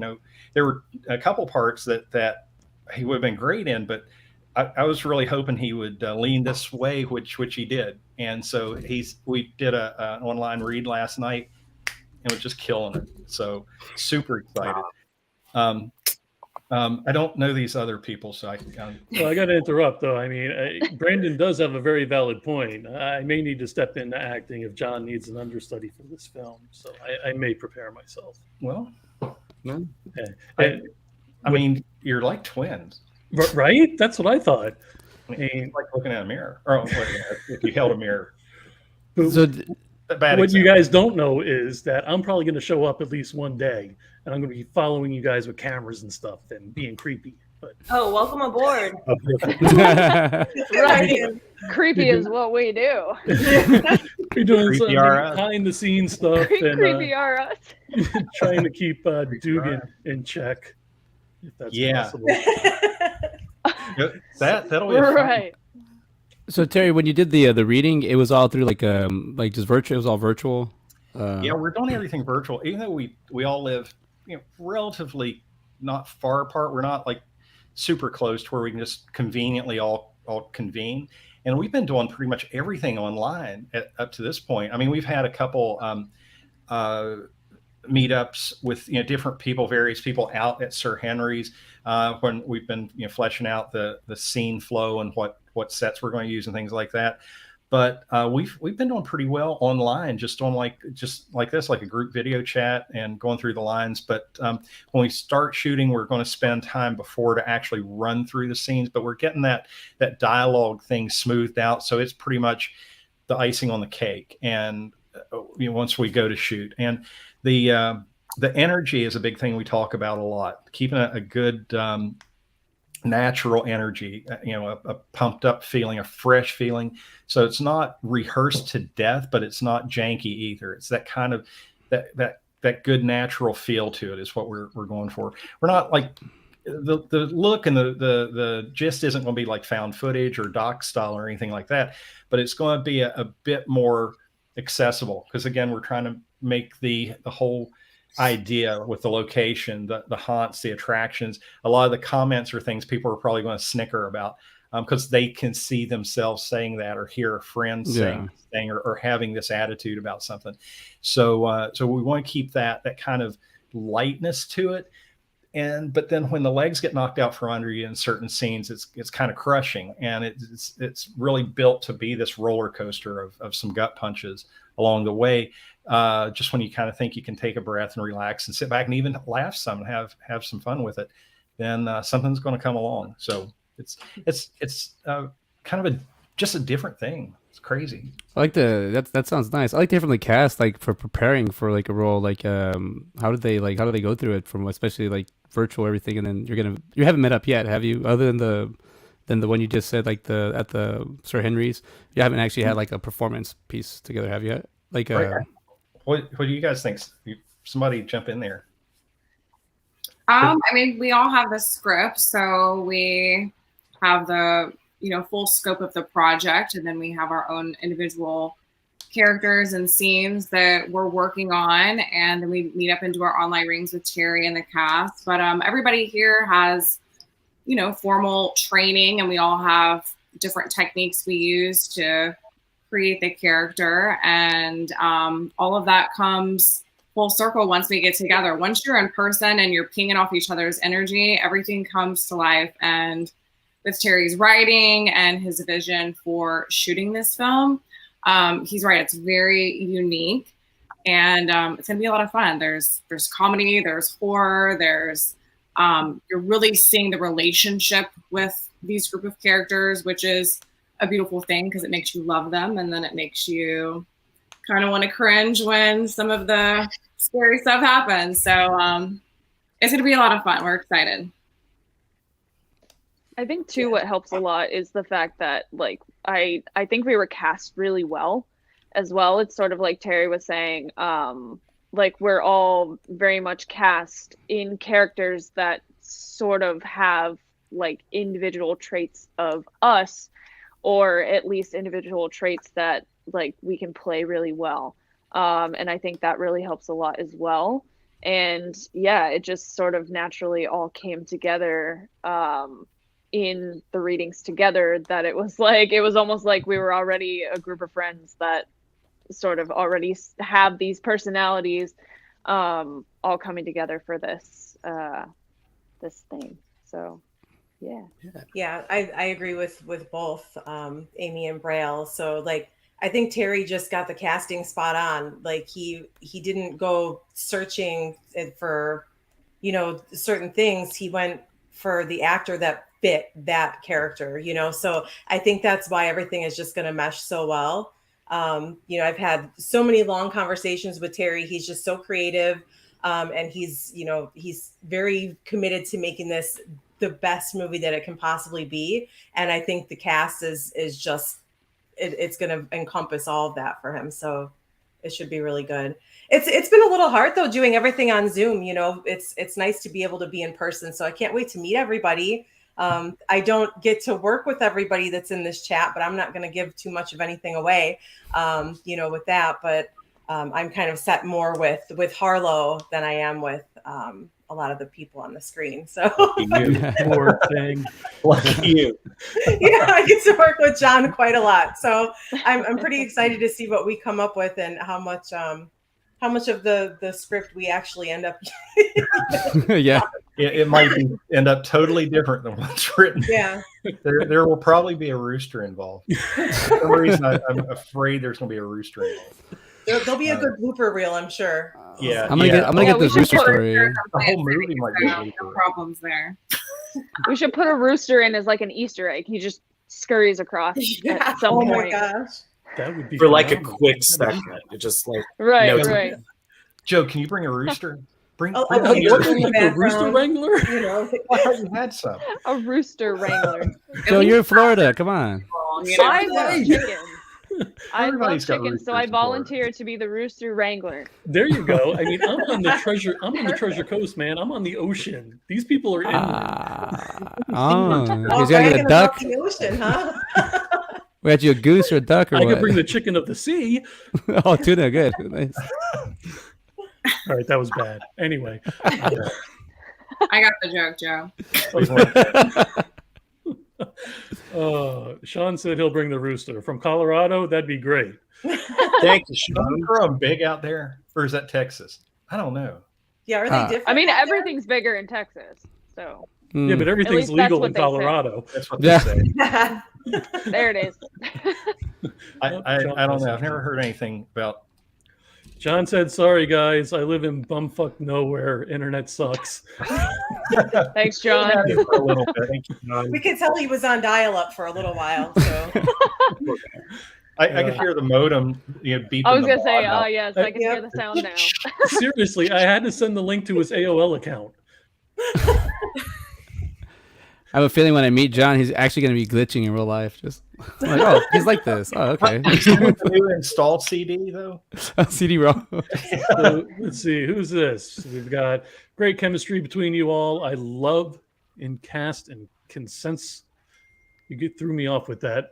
there were a couple parts that he would have been great in, but I was really hoping he would lean this way, which he did. And so we did an online read last night, and was just killing it. So super excited. I don't know these other people, so Well, I got to interrupt though. I mean, Brandon does have a very valid point. I may need to step into acting if John needs an understudy for this film, so I may prepare myself. Well, no. I mean, you're like twins. Right? That's what I thought. I mean, it's like looking at a mirror. Or if you held a mirror. So what you guys don't know is that I'm probably going to show up at least one day, and I'm going to be following you guys with cameras and stuff and being creepy. But welcome aboard. Right. Creepy is what we do. We're doing Creepy some RS. behind the scenes stuff and Creepy RS. trying to keep Dugan in check, if that's possible. That'll be fun. Right. So Terry, when you did the reading, it was all through like just virtual. It was all virtual. Yeah, we're doing everything virtual, even though we all live relatively not far apart. We're not like super close to where we can just conveniently all convene. And we've been doing pretty much everything online up to this point. I mean, we've had a couple meetups with different people, various people out at Sir Henry's when we've been fleshing out the scene flow and what sets we're going to use and things like that. But we've been doing pretty well online, just like this, like a group video chat and going through the lines. But when we start shooting, we're going to spend time before to actually run through the scenes. But we're getting that dialogue thing smoothed out, so it's pretty much the icing on the cake. And once we go to shoot, and the energy is a big thing we talk about a lot. Keeping a good natural energy, a pumped up feeling, a fresh feeling. So it's not rehearsed to death, but it's not janky either. It's that kind of that good natural feel to it is what we're going for. We're not like the look and the gist isn't going to be like found footage or doc style or anything like that, but it's going to be a bit more accessible, because again, we're trying to make the whole idea with the location, the haunts, the attractions. A lot of the comments are things people are probably going to snicker about because they can see themselves saying that or hear a friend saying or having this attitude about something. So we want to keep that kind of lightness to it. But then when the legs get knocked out from under you in certain scenes, it's kind of crushing, and it's really built to be this roller coaster of some gut punches along the way. Just when you kind of think you can take a breath and relax and sit back and even laugh some and have some fun with it, then something's going to come along. So it's kind of just a different thing. It's crazy. I like that sounds nice. I like to hear from the cast, like for preparing for like a role, like how do they go through it, from especially like virtual everything, and then you haven't met up yet, have you? Other than the one you just said, like at the Sir Henry's, you haven't actually had like a performance piece together, have you? Yet? Like what do you guys think? Somebody jump in there. I mean, we all have the script, so we have the full scope of the project, and then we have our own individual characters and scenes that we're working on, and then we meet up and do our online readings with Terry and the cast. But everybody here has formal training, and we all have different techniques we use to create the character, and all of that comes full circle once we get together. Once you're in person and you're pinging off each other's energy, everything comes to life. And with Terry's writing and his vision for shooting this film, he's right, it's very unique, and it's gonna be a lot of fun. There's comedy, there's horror, there's you're really seeing the relationship with these group of characters, which is a beautiful thing because it makes you love them, and then it makes you kind of want to cringe when some of the scary stuff happens. So it's going to be a lot of fun. We're excited. I think too what helps a lot is the fact that like I think we were cast really well as well. It's sort of like Terry was saying, like we're all very much cast in characters that sort of have like individual traits of us, or at least individual traits that like we can play really well. And I think that really helps a lot as well. And yeah, it just sort of naturally all came together in the readings together, that it was almost like we were already a group of friends that sort of already have these personalities all coming together for this this thing. So Yeah, I agree with both Amy and Braille. So like I think Terry just got the casting spot on. Like he didn't go searching for certain things. He went for the actor that fit that character, so I think that's why everything is just going to mesh so well. I've had so many long conversations with Terry. He's just so creative, and he's very committed to making this the best movie that it can possibly be. And I think the cast is just it's going to encompass all of that for him, so it should be really good. It's been a little hard though doing everything on Zoom. It's nice to be able to be in person, so I can't wait to meet everybody. I don't get to work with everybody that's in this chat, but I'm not going to give too much of anything away, with that. But I'm kind of set more with Harlow than I am with a lot of the people on the screen. So Poor thing. Lucky you. yeah, I get to work with John quite a lot. So I'm pretty excited to see what we come up with and how much of the script we actually end up. Yeah. It might end up totally different than what's written. Yeah. There will probably be a rooster involved. For some reason, I'm afraid there's going to be a rooster involved. There'll be a good blooper reel, I'm sure. Yeah, I'm gonna get this rooster story. The whole movie might be a No blooper. problems there. we should put a rooster in as like an Easter egg. He just scurries across at some Oh point. my gosh. That would be For like a phenomenal. quick segment. It just like Right, No, it's- right. Joe, can you bring a rooster? Bring Oh, bring okay. a What, rooster. like a rooster wrangler? I thought you had some. A rooster wrangler. Joe, you're in Florida. Come on. I love chicken. I love Everybody's got chicken, so roosters I in Florida. volunteer to be the rooster wrangler. There you go. I mean, I'm on the treasure coast, man. I'm on the ocean. These people are in. Oh, Oh, you gotta get a bragging duck. about the ocean, huh? We got you a goose or a duck or I what? could bring the chicken of the sea. Oh, tuna, good. Nice. All right, that was bad. Anyway, I got the joke, Joe. Sean said he'll bring the rooster from Colorado. That'd be great. thank you, Don't Sean. you grow them big out there, or is that Texas? I don't know. Yeah, are they different? I mean, out there? everything's bigger in Texas, so Yeah, but everything's least that's legal what in they say. Colorado. That's what Yeah. they say. there it is. I don't know. I've never heard anything about. John said, "Sorry guys, I live in bumfuck nowhere. Internet sucks." Thanks, John. For a little bit. Thank you, John. We could tell he was on dial-up for a little while. So I could hear the modem, beeping. I was the gonna say, mod oh yes, I can hear the sound now. Seriously, I had to send the link to his AOL account. I have a feeling when I meet John, he's actually going to be glitching in real life. Just like, oh, he's like this. Oh, okay. the new installed CD though. CD-ROM. So, let's see, who's this? We've got great chemistry between you all. I love in cast and can sense you threw me off with that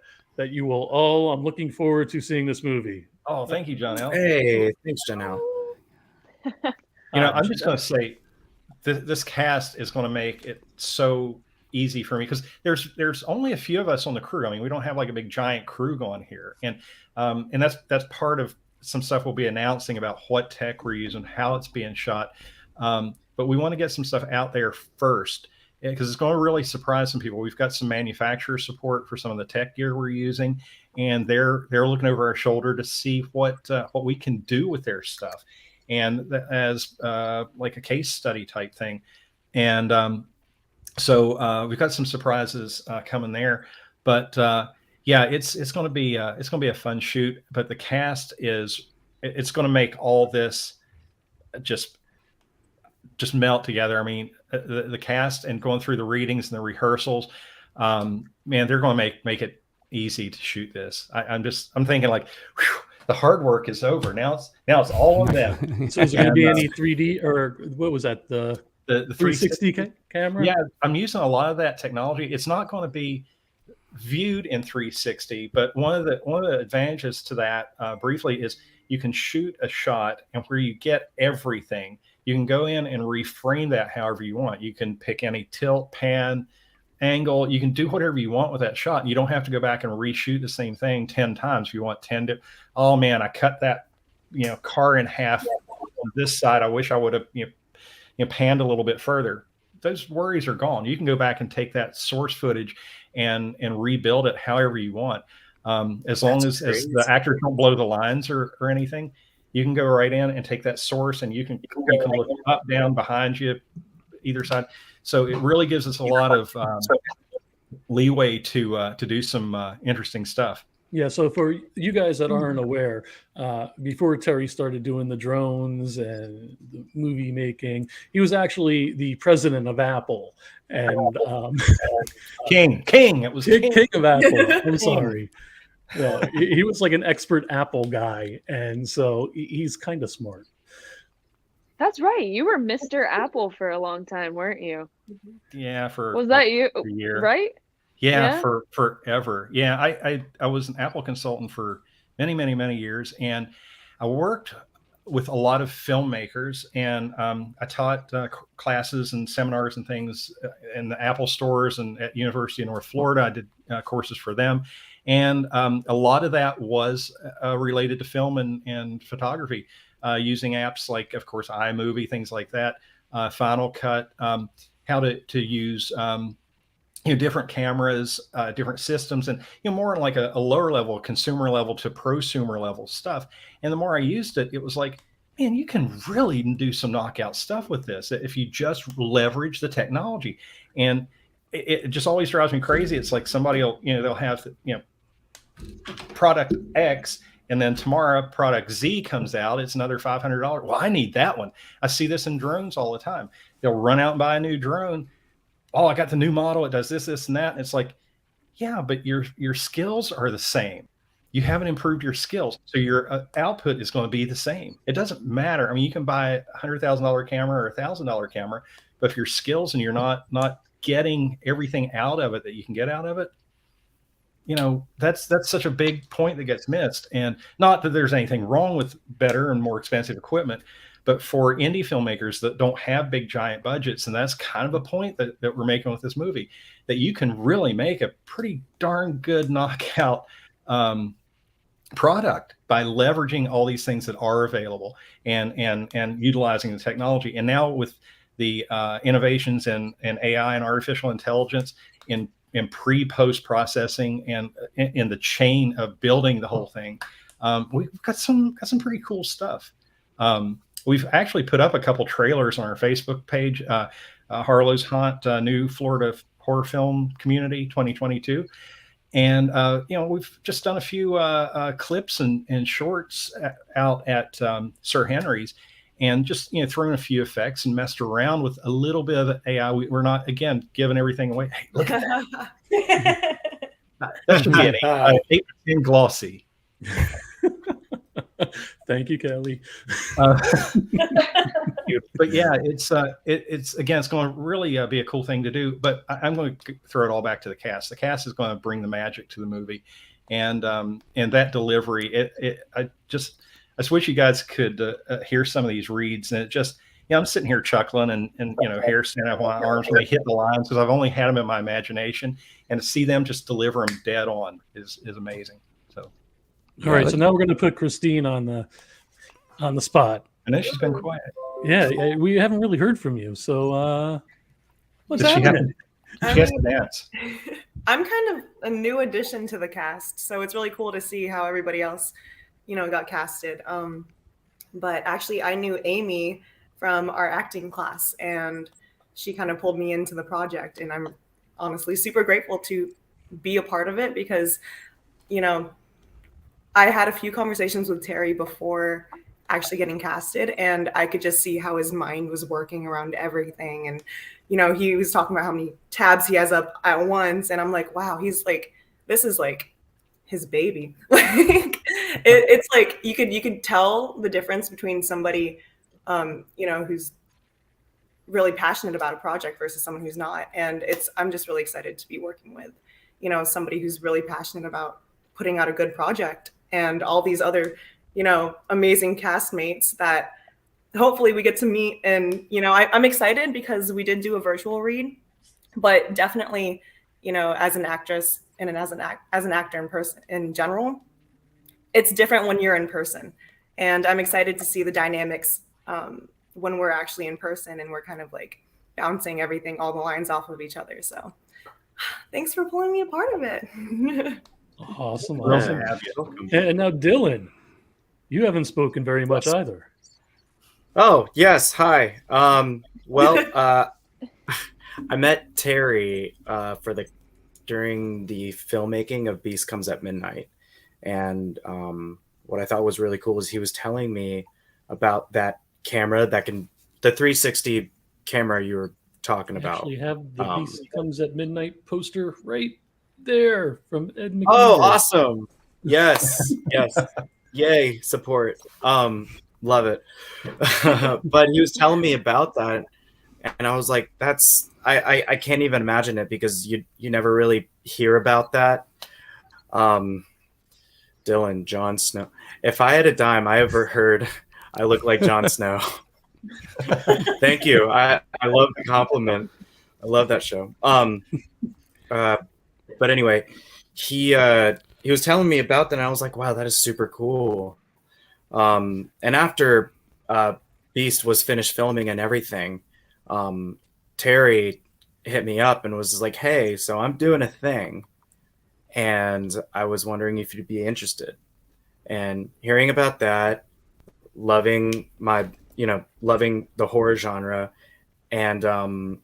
you will all. I'm looking forward to seeing this movie. Oh, thank you, John L. Hey, thanks, Janelle. I'm just going to say, this cast is going to make it so easy for me because there's only a few of us on the crew. I mean, we don't have like a big giant crew going here, and that's part of some stuff we'll be announcing about what tech we're using, how it's being shot. But we want to get some stuff out there first because it's going to really surprise some people. We've got some manufacturer support for some of the tech gear we're using, and they're looking over our shoulder to see what we can do with their stuff, and as like a case study type thing. And so we've got some surprises coming there, but Yeah, it's going to be a fun shoot, but the cast it's going to make all this just melt together. I mean, the cast and going through the readings and the rehearsals, man, they're going to make it easy to shoot this. I'm thinking like, whew, the hard work is over. Now it's all on them. So is there going to be any 3D or what was that? The 360 camera? Yeah, I'm using a lot of that technology. It's not going to be viewed in 360, but one of the advantages to that briefly is you can shoot a shot, and where you get everything, you can go in and reframe that however you want. You can pick any tilt, pan, angle. You can do whatever you want with that shot. You don't have to go back and reshoot the same thing 10 times. If you want 10 to, oh man, I cut that car in half on this side. I wish I would have panned a little bit further. Those worries are gone. You can go back and take that source footage and rebuild it however you want. As long as the actors don't blow the lines or anything, you can go right in and take that source, and you can look up, down, behind you, either side. So it really gives us a lot of leeway to do some interesting stuff. Yeah, so for you guys that aren't aware, before Terry started doing the drones and the movie making, he was actually the president of Apple. And King. It was King of Apple. I'm sorry. Yeah, he was like an expert Apple guy, and so he's kind of smart. That's right. You were Mr. Apple for a long time, weren't you? Yeah, was that you? A year. Right? Yeah, for forever. Yeah, I was an Apple consultant for many, many, many years, and I worked with a lot of filmmakers, and I taught classes and seminars and things in the Apple stores and at University of North Florida. I did courses for them, and a lot of that was related to film and photography, using apps like, of course, iMovie, things like that, Final Cut, how to use different cameras, different systems, and more on like a lower level, consumer level to prosumer level stuff. And the more I used it, it was like, man, you can really do some knockout stuff with this if you just leverage the technology. And it just always drives me crazy. It's like somebody will, they'll have, product X, and then tomorrow product Z comes out. It's another $500. Well, I need that one. I see this in drones all the time. They'll run out and buy a new drone. Oh, I got the new model. It does this, this, and that. And it's like, yeah, but your skills are the same. You haven't improved your skills. So your output is going to be the same. It doesn't matter. I mean, you can buy a $100,000 camera or a $1,000 camera, but if your skills and you're not getting everything out of it that you can get out of it, that's such a big point that gets missed. And not that there's anything wrong with better and more expensive equipment, but for indie filmmakers that don't have big giant budgets, and that's kind of a point that we're making with this movie, that you can really make a pretty darn good knockout product by leveraging all these things that are available and utilizing the technology. And now with the innovations in AI and artificial intelligence in pre-post processing and in the chain of building the whole thing, we've got some pretty cool stuff. We've actually put up a couple trailers on our Facebook page, Harlow's Haunt, New Florida Horror Film Community 2022. And, we've just done a few clips and shorts out at Sir Henry's, and just, thrown a few effects and messed around with a little bit of AI. We're not, again, giving everything away. Hey, look at that. That should be an 8 to 10 glossy. Thank you, Kelly. But yeah, it's again, it's going to really be a cool thing to do. But I'm going to throw it all back to the cast. The cast is going to bring the magic to the movie, and that delivery. I just wish you guys could hear some of these reads, and it just, I'm sitting here chuckling and hair standing up on my arms when they hit the lines, because I've only had them in my imagination, and to see them just deliver them dead on is amazing. So. All right, so now we're going to put Christine on the spot. I know she's been quiet. Yeah, we haven't really heard from you. So what's happening? She has to dance. I'm kind of a new addition to the cast, so it's really cool to see how everybody else, got casted. But actually, I knew Amy from our acting class, and she kind of pulled me into the project, and I'm honestly super grateful to be a part of it, because you know, I had a few conversations with Terry before actually getting casted, and I could just see how his mind was working around everything. And, you know, he was talking about how many tabs he has up at once. And I'm like, wow, he's like, this is like his baby. It's like you could tell the difference between somebody, you know, who's really passionate about a project versus someone who's not. And I'm just really excited to be working with, you know, somebody who's really passionate about putting out a good project, and all these other, you know, amazing castmates that hopefully we get to meet. And, you know, I'm excited because we did do a virtual read, but definitely, you know, as an actress and as an actor in person in general, it's different when you're in person. And I'm excited to see the dynamics when we're actually in person and we're kind of like bouncing everything, all the lines off of each other. So thanks for pulling me a part of it. Awesome. Yeah. And now, Dylan, you haven't spoken very much either. Oh, yes. Hi. Well, I met Terry during the filmmaking of Beast Comes at Midnight. And what I thought was really cool is he was telling me about that camera the 360 camera you were talking about. Actually have the Beast Comes at Midnight poster right there from Ed McKeever. Oh, awesome. Yes. Yes. Yay. Support. Love it. But he was telling me about that, and I was like, I can't even imagine it, because you never really hear about that. Dylan, Jon Snow. If I had a dime, I ever heard I look like Jon Snow. Thank you. I love the compliment. I love that show. But anyway, he was telling me about that, and I was like, wow, that is super cool. And after Beast was finished filming and everything, Terry hit me up and was like, hey, so I'm doing a thing, and I was wondering if you'd be interested. And hearing about that, loving the horror genre, and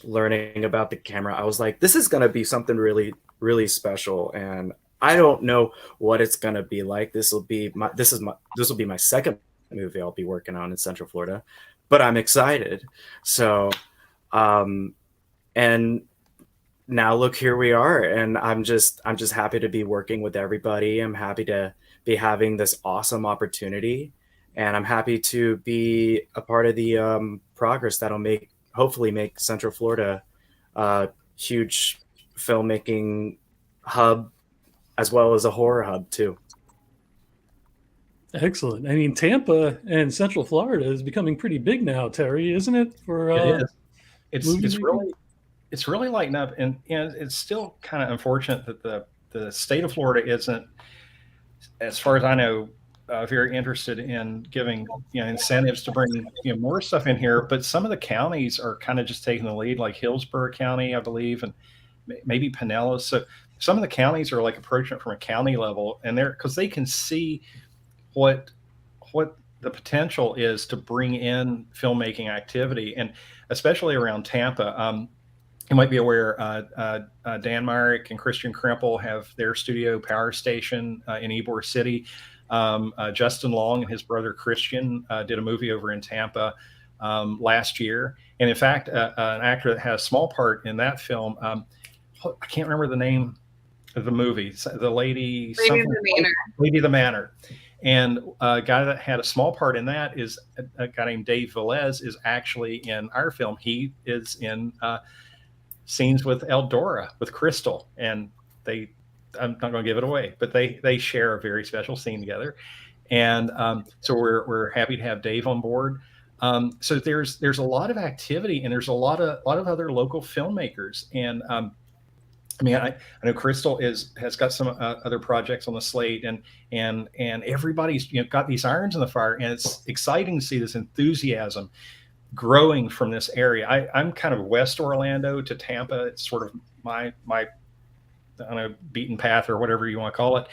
learning about the camera, I was like, this is going to be something really, really special. And I don't know what it's going to be like. This will be my second movie I'll be working on in Central Florida, but I'm excited. So, and now look, here we are. And I'm just happy to be working with everybody. I'm happy to be having this awesome opportunity, and I'm happy to be a part of the progress that'll hopefully make Central Florida a huge filmmaking hub, as well as a horror hub too. Excellent. I mean, Tampa and Central Florida is becoming pretty big now, Terry, isn't it? It is. It's really lighting up, and it's still kind of unfortunate that the state of Florida isn't, as far as I know, very interested in giving incentives to bring more stuff in here. But some of the counties are kind of just taking the lead, like Hillsborough County, I believe, and maybe Pinellas. So some of the counties are like approaching it from a county level, and because they can see what the potential is to bring in filmmaking activity, and especially around Tampa. You might be aware, Dan Myrick and Christian Kremple have their studio Power Station in Ybor City. Justin Long and his brother Christian did a movie over in Tampa last year. And in fact, an actor that had a small part in that film, I can't remember the name of the movie, the lady, Lady the Manor. And a guy that had a small part in that is a guy named Dave Velez, is actually in our film. He is in scenes with Eldora, with Crystal, and I'm not going to give it away, but they share a very special scene together. And so we're happy to have Dave on board. So there's a lot of activity, and there's a lot of other local filmmakers. And I mean, I know Crystal has got some other projects on the slate, and everybody's got these irons in the fire, and it's exciting to see this enthusiasm growing from this area. I'm kind of West Orlando to Tampa. It's sort of my I don't know, beaten path, or whatever you want to call it.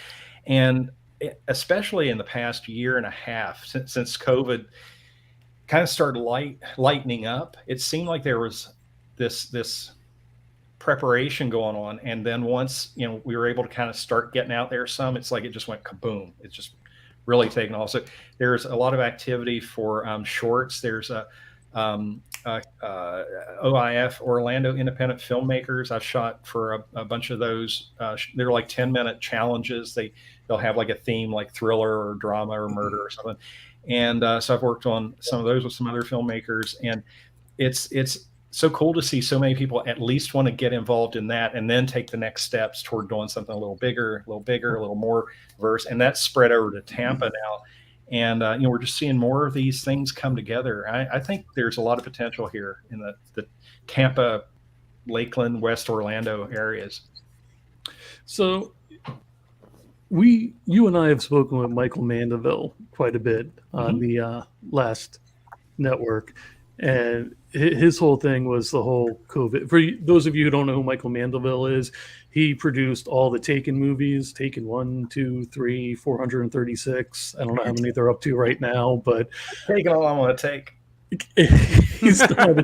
And especially in the past year and a half, since COVID kind of started lightening up, it seemed like there was this preparation going on, and then once we were able to kind of start getting out there some, it's like it just went kaboom. It's just really taken off. So there's a lot of activity for shorts. There's a OIF, Orlando Independent Filmmakers. I've shot for a bunch of those. They're like 10-minute challenges. They'll have like a theme like thriller or drama or murder or something. And so I've worked on some of those with some other filmmakers, and it's so cool to see so many people at least want to get involved in that and then take the next steps toward doing something a little bigger, a little more diverse. And that's spread over to Tampa now. And, we're just seeing more of these things come together. I think there's a lot of potential here in the Tampa, Lakeland, West Orlando areas. So you and I have spoken with Michael Mandeville quite a bit on the last network. And his whole thing was the whole COVID. For those of you who don't know who Michael Mandeville is, he produced all the Taken movies, Taken 1, 2, 3, 436. I don't know how many they're up to right now, but taking all I want to take. He's still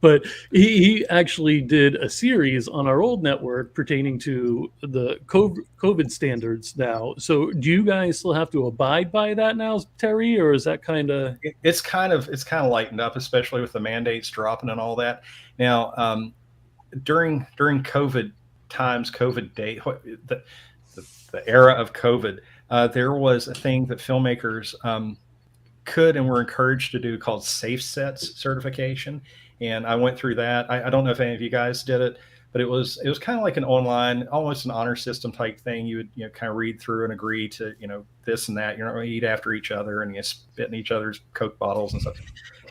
but he actually did a series on our old network pertaining to the COVID standards now. So do you guys still have to abide by that now, Terry, or is that kind of it's kind of lightened up, especially with the mandates dropping and all that. Now during COVID times, COVID day, the era of COVID, there was a thing that filmmakers could and were encouraged to do called Safe Sets certification, and I went through that. I don't know if any of you guys did it, but it was kind of like an online, almost an honor system type thing. You would kind of read through and agree to this and that. You're not going to eat after each other, and you spit in each other's Coke bottles and stuff.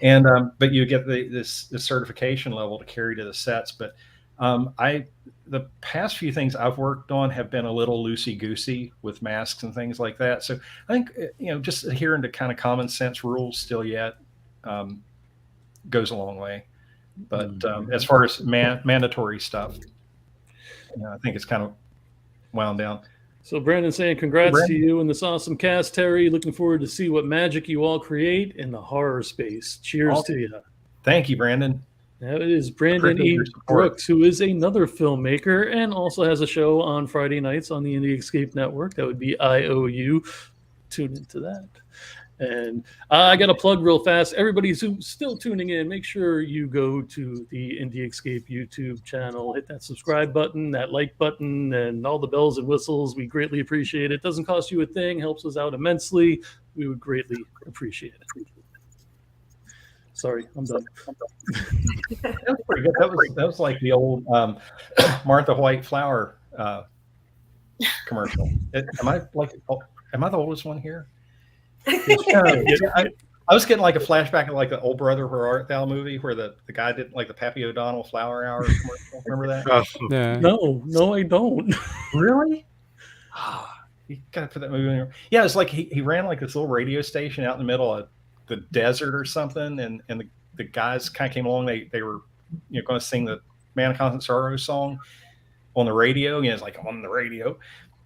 And but you get this certification level to carry to the sets. But the past few things I've worked on have been a little loosey-goosey with masks and things like that. So I think, just adhering to kind of common sense rules still yet goes a long way. But as far as mandatory stuff, I think it's kind of wound down. So Brandon saying congrats to you and this awesome cast, Terry. Looking forward to see what magic you all create in the horror space. Cheers to you. Thank you, Brandon. That is Brandon E. Brooks, who is another filmmaker and also has a show on Friday nights on the Indie Escape Network. That would be IOU. Tune into that. And I got to plug real fast. Everybody who's still tuning in, make sure you go to the Indie Escape YouTube channel. Hit that subscribe button, that like button, and all the bells and whistles. We greatly appreciate it. Doesn't cost you a thing. Helps us out immensely. We would greatly appreciate it. Sorry, I'm done. That was pretty good. That was like the old Martha White flower commercial. Am I the oldest one here? I was getting like a flashback of like the Old Brother Where Art Thou movie where the guy did like the Pappy O'Donnell flower hour commercial. Remember that? Yeah. No, I don't. Really? You gotta put that movie in here. Yeah, it's like he ran like this little radio station out in the middle of the desert or something, and the guys kind of came along. They were going to sing the Man of Constant Sorrow song on the radio. It's like on the radio,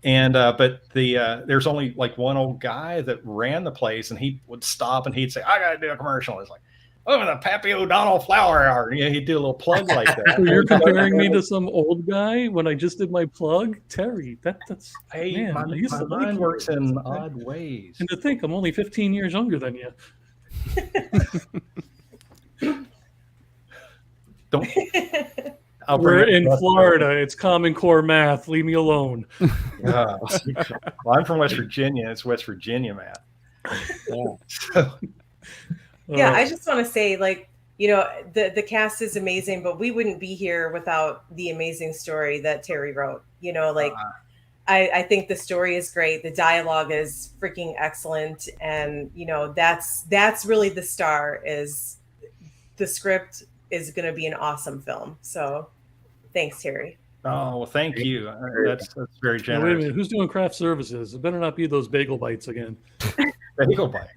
and but there's only like one old guy that ran the place, and he would stop and he'd say, "I got to do a commercial." It's like, "Oh, the Pappy O'Donnell flower hour." He'd do a little plug like that. So you're comparing me to some old guy when I just did my plug, Terry. That's hey, man, my mind works in odd ways. And to think I'm only 15 years younger than you. We're in Florida. It's Common Core math. Leave me alone. Well, I'm from West Virginia. It's West Virginia math. Yeah, I just want to say, the cast is amazing, but we wouldn't be here without the amazing story that Terry wrote. I think the story is great. The dialogue is freaking excellent. And, that's really the star. Is the script is going to be an awesome film. So thanks, Terry. Oh, well, thank you. That's very generous. Wait a minute. Who's doing craft services? It better not be those bagel bites again. Bagel bite.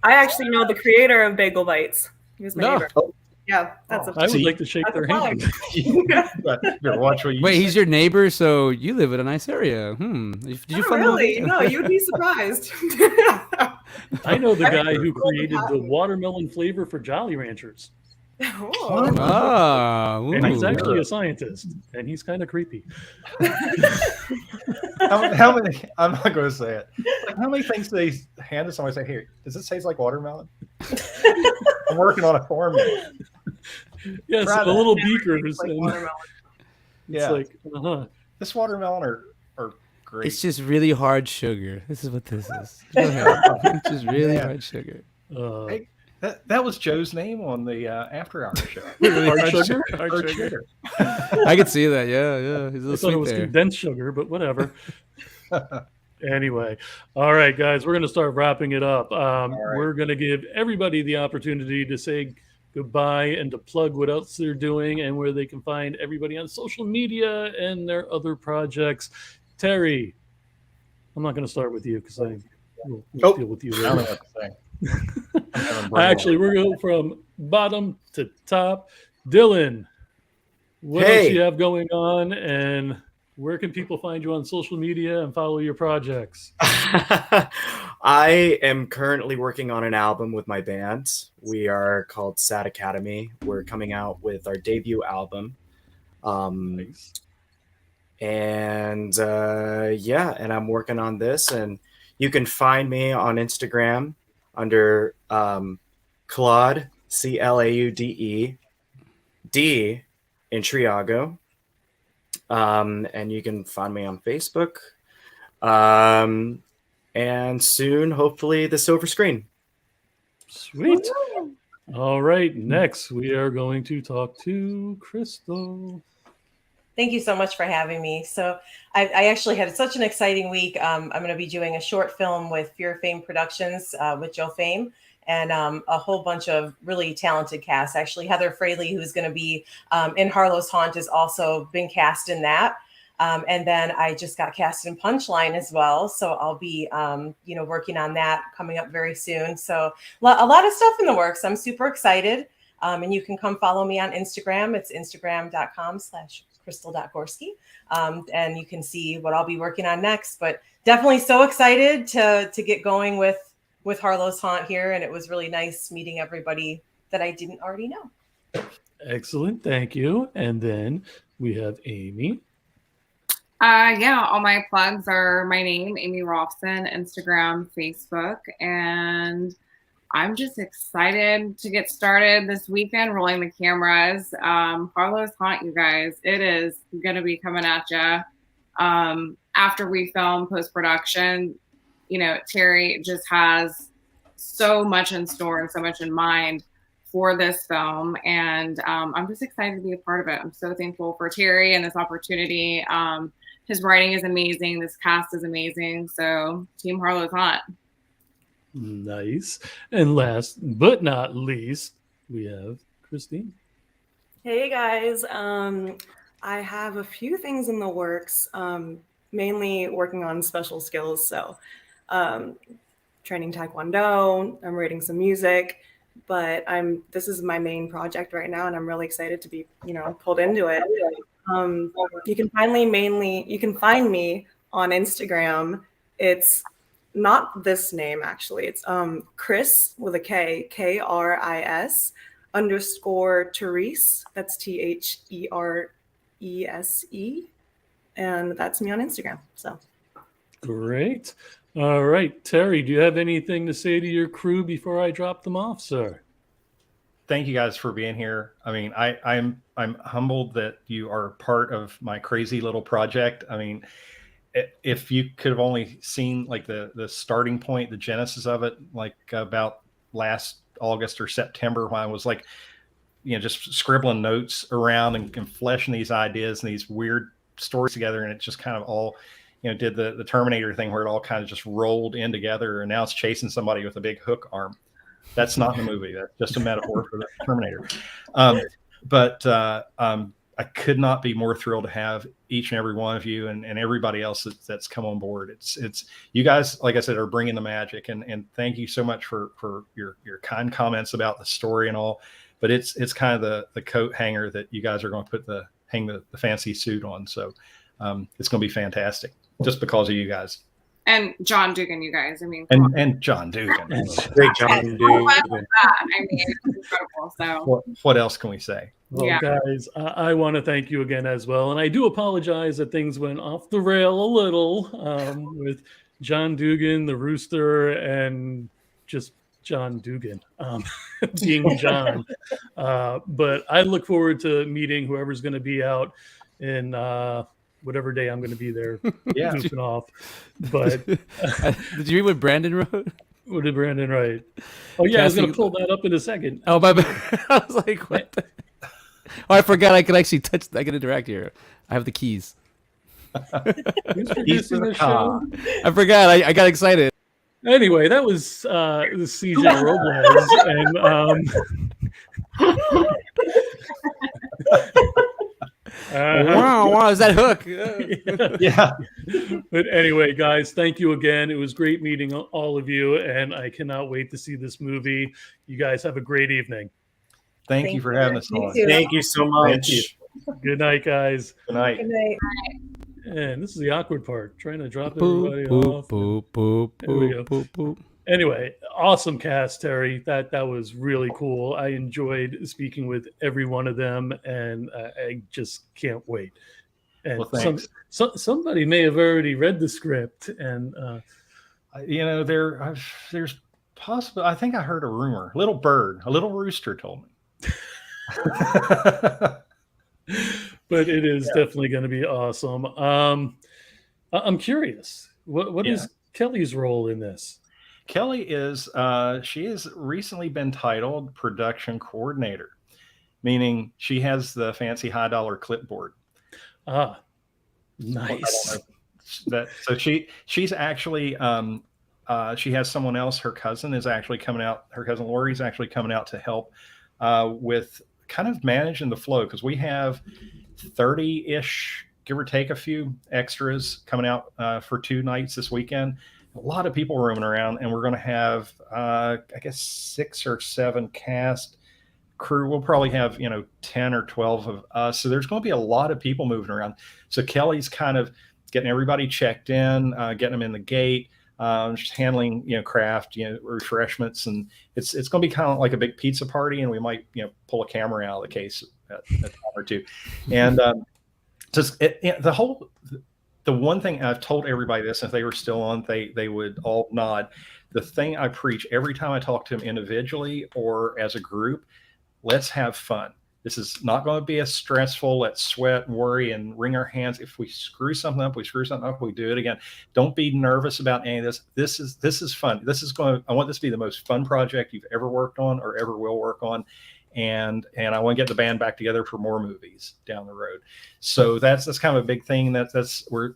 I actually know the creator of Bagel Bites. He was my neighbor. Yeah, that's I would like to shake their hand. Watch what you Wait, he's your neighbor, so you live in a nice area. Did you find really? No, you'd be surprised. I know the guy who created the watermelon flavor for Jolly Ranchers. Oh. Ah, And he's ooh. actually a scientist, and he's kind of creepy. How many? I'm not going to say it. Like, how many things do they hand to somebody? Say, here, does it taste like watermelon? I'm working on a formula. Yes, Try the that. little Never beakers. tastes like And watermelon. it's Yeah. like, This watermelon are great. It's just really hard sugar. This is what this is. Go ahead. It's just really Yeah. hard sugar. Hey, that was Joe's name on the After Hours show. Really Hard sugar? Hard sugar. I could see that. Yeah. He's a I little thought it sweet was there. condensed sugar, but whatever. Anyway, all right, guys, we're going to start wrapping it up. We're going to give everybody the opportunity to say goodbye and to plug what else they're doing and where they can find everybody on social media and their other projects. Terry, I'm not going to start with you because we'll deal with you I don't know later. what to say. Actually, we're going from bottom to top. Dylan, what else Hey. do you have going on, and where can people find you on social media and follow your projects? I am currently working on an album with my band. We are called Sad Academy. We're coming out with our debut album. And and I'm working on this. And you can find me on Instagram under Claude, Claude, D in Triago. And you can find me on Facebook. And soon, hopefully, the silver screen. Sweet. All right. Next, we are going to talk to Crystal. Thank you so much for having me. So I actually had such an exciting week. I'm going to be doing a short film with Fear Fame Productions with Joe Fame and a whole bunch of really talented cast. Actually, Heather Fraley, who's going to be in Harlow's Haunt, has also been cast in that. And then I just got cast in Punchline as well. So I'll be, working on that coming up very soon. So a lot of stuff in the works. I'm super excited. And you can come follow me on Instagram. It's instagram.com/crystal.gorski. And you can see what I'll be working on next. But definitely so excited to get going with Harlow's Haunt here. And it was really nice meeting everybody that I didn't already know. Excellent. Thank you. And then we have Amy. All my plugs are my name, Amy Rolfson, Instagram, Facebook, and I'm just excited to get started this weekend, rolling the cameras. Harlow's Haunt, you guys, it is going to be coming at you. After we film post-production, Terry just has so much in store and so much in mind for this film, and I'm just excited to be a part of it. I'm so thankful for Terry and this opportunity. His writing is amazing. This cast is amazing. So Team Harlow's Haunt. Nice. And last but not least, we have Christine. Hey guys, I have a few things in the works, mainly working on special skills. So training Taekwondo, I'm writing some music, but this is my main project right now, and I'm really excited to be, pulled into it. You can find me on Instagram. It's not this name, actually. It's Chris with a K, KRIS _Therese. That's THERESE. And that's me on Instagram. So Great. All right. Terry, do you have anything to say to your crew before I drop them off, sir? Thank you guys for being here. I mean, I'm humbled that you are part of my crazy little project. I mean, if you could have only seen like the starting point, the genesis of it, like about last August or September, when I was like, just scribbling notes around and fleshing these ideas and these weird stories together, and it just kind of all, did the Terminator thing where it all kind of just rolled in together, and now it's chasing somebody with a big hook arm. That's not in the movie. That's just a metaphor for the Terminator. But I could not be more thrilled to have each and every one of you and everybody else that's come on board. It's you guys, like I said, are bringing the magic, and thank you so much for your kind comments about the story and all. But it's kind of the coat hanger that you guys are going to hang the fancy suit on. So it's going to be fantastic just because of you guys. And John Dugan, you guys. I mean, come on. And John Dugan. Great John Dugan. I mean, it's incredible. So What else can we say? Well, Yeah. guys, I want to thank you again as well. And I do apologize that things went off the rail a little with John Dugan, the Rooster, and just John Dugan being John. But I look forward to meeting whoever's going to be out in whatever day I'm going to be there Yeah. goofing off. But Did you read what Brandon wrote? what did Brandon write? Oh, yeah, I was going to Casting- pull that up in a second. Oh, my bad. I was like, what? The... Oh, I forgot I could actually touch. I can interact here. I have the keys. Who's producing this show? I forgot. I got excited. Anyway, that was the CJ Robles, and Wow, is that Hook? Yeah. But anyway, guys, thank you again. It was great meeting all of you, and I cannot wait to see this movie. You guys have a great evening. Thank you for having us You on. too. Thank you so Thank you. much. Good night, guys. Good night. Good night. And this is the awkward part, trying to drop Boop, everybody boop, off. boop, boop, There we go. boop, boop, boop. Anyway, awesome cast, Terry. That was really cool. I enjoyed speaking with every one of them, and I just can't wait. And Well, thanks. somebody may have already read the script, and You know, there's possible. I think I heard a rumor. A little rooster told me. but it is definitely going to be awesome. I'm curious. What is Kelly's role in this? Kelly is she has recently been titled production coordinator, meaning she has the fancy high dollar clipboard. Ah, nice. So she's actually she has someone else. Her cousin is actually coming out. Her cousin Lori's actually coming out to help with kind of managing the flow, because we have 30-ish, give or take a few extras coming out for 2 nights this weekend. A lot of people roaming around, and we're going to have I guess 6 or 7 cast crew. We'll probably have 10 or 12 of us, so there's going to be a lot of people moving around. So Kelly's kind of getting everybody checked in, getting them in the gate, just handling craft, refreshments, and it's going to be kind of like a big pizza party, and we might pull a camera out of the case at a time or two. And just the one thing I've told everybody this, if they were still on, they would all nod. The thing I preach every time I talk to them individually or as a group: let's have fun. This is not going to be as stressful. Let's sweat and worry and wring our hands. If we screw something up, we do it again. Don't be nervous about any of this. This is fun. I want this to be the most fun project you've ever worked on or ever will work on. And I want to get the band back together for more movies down the road. So that's kind of a big thing. We're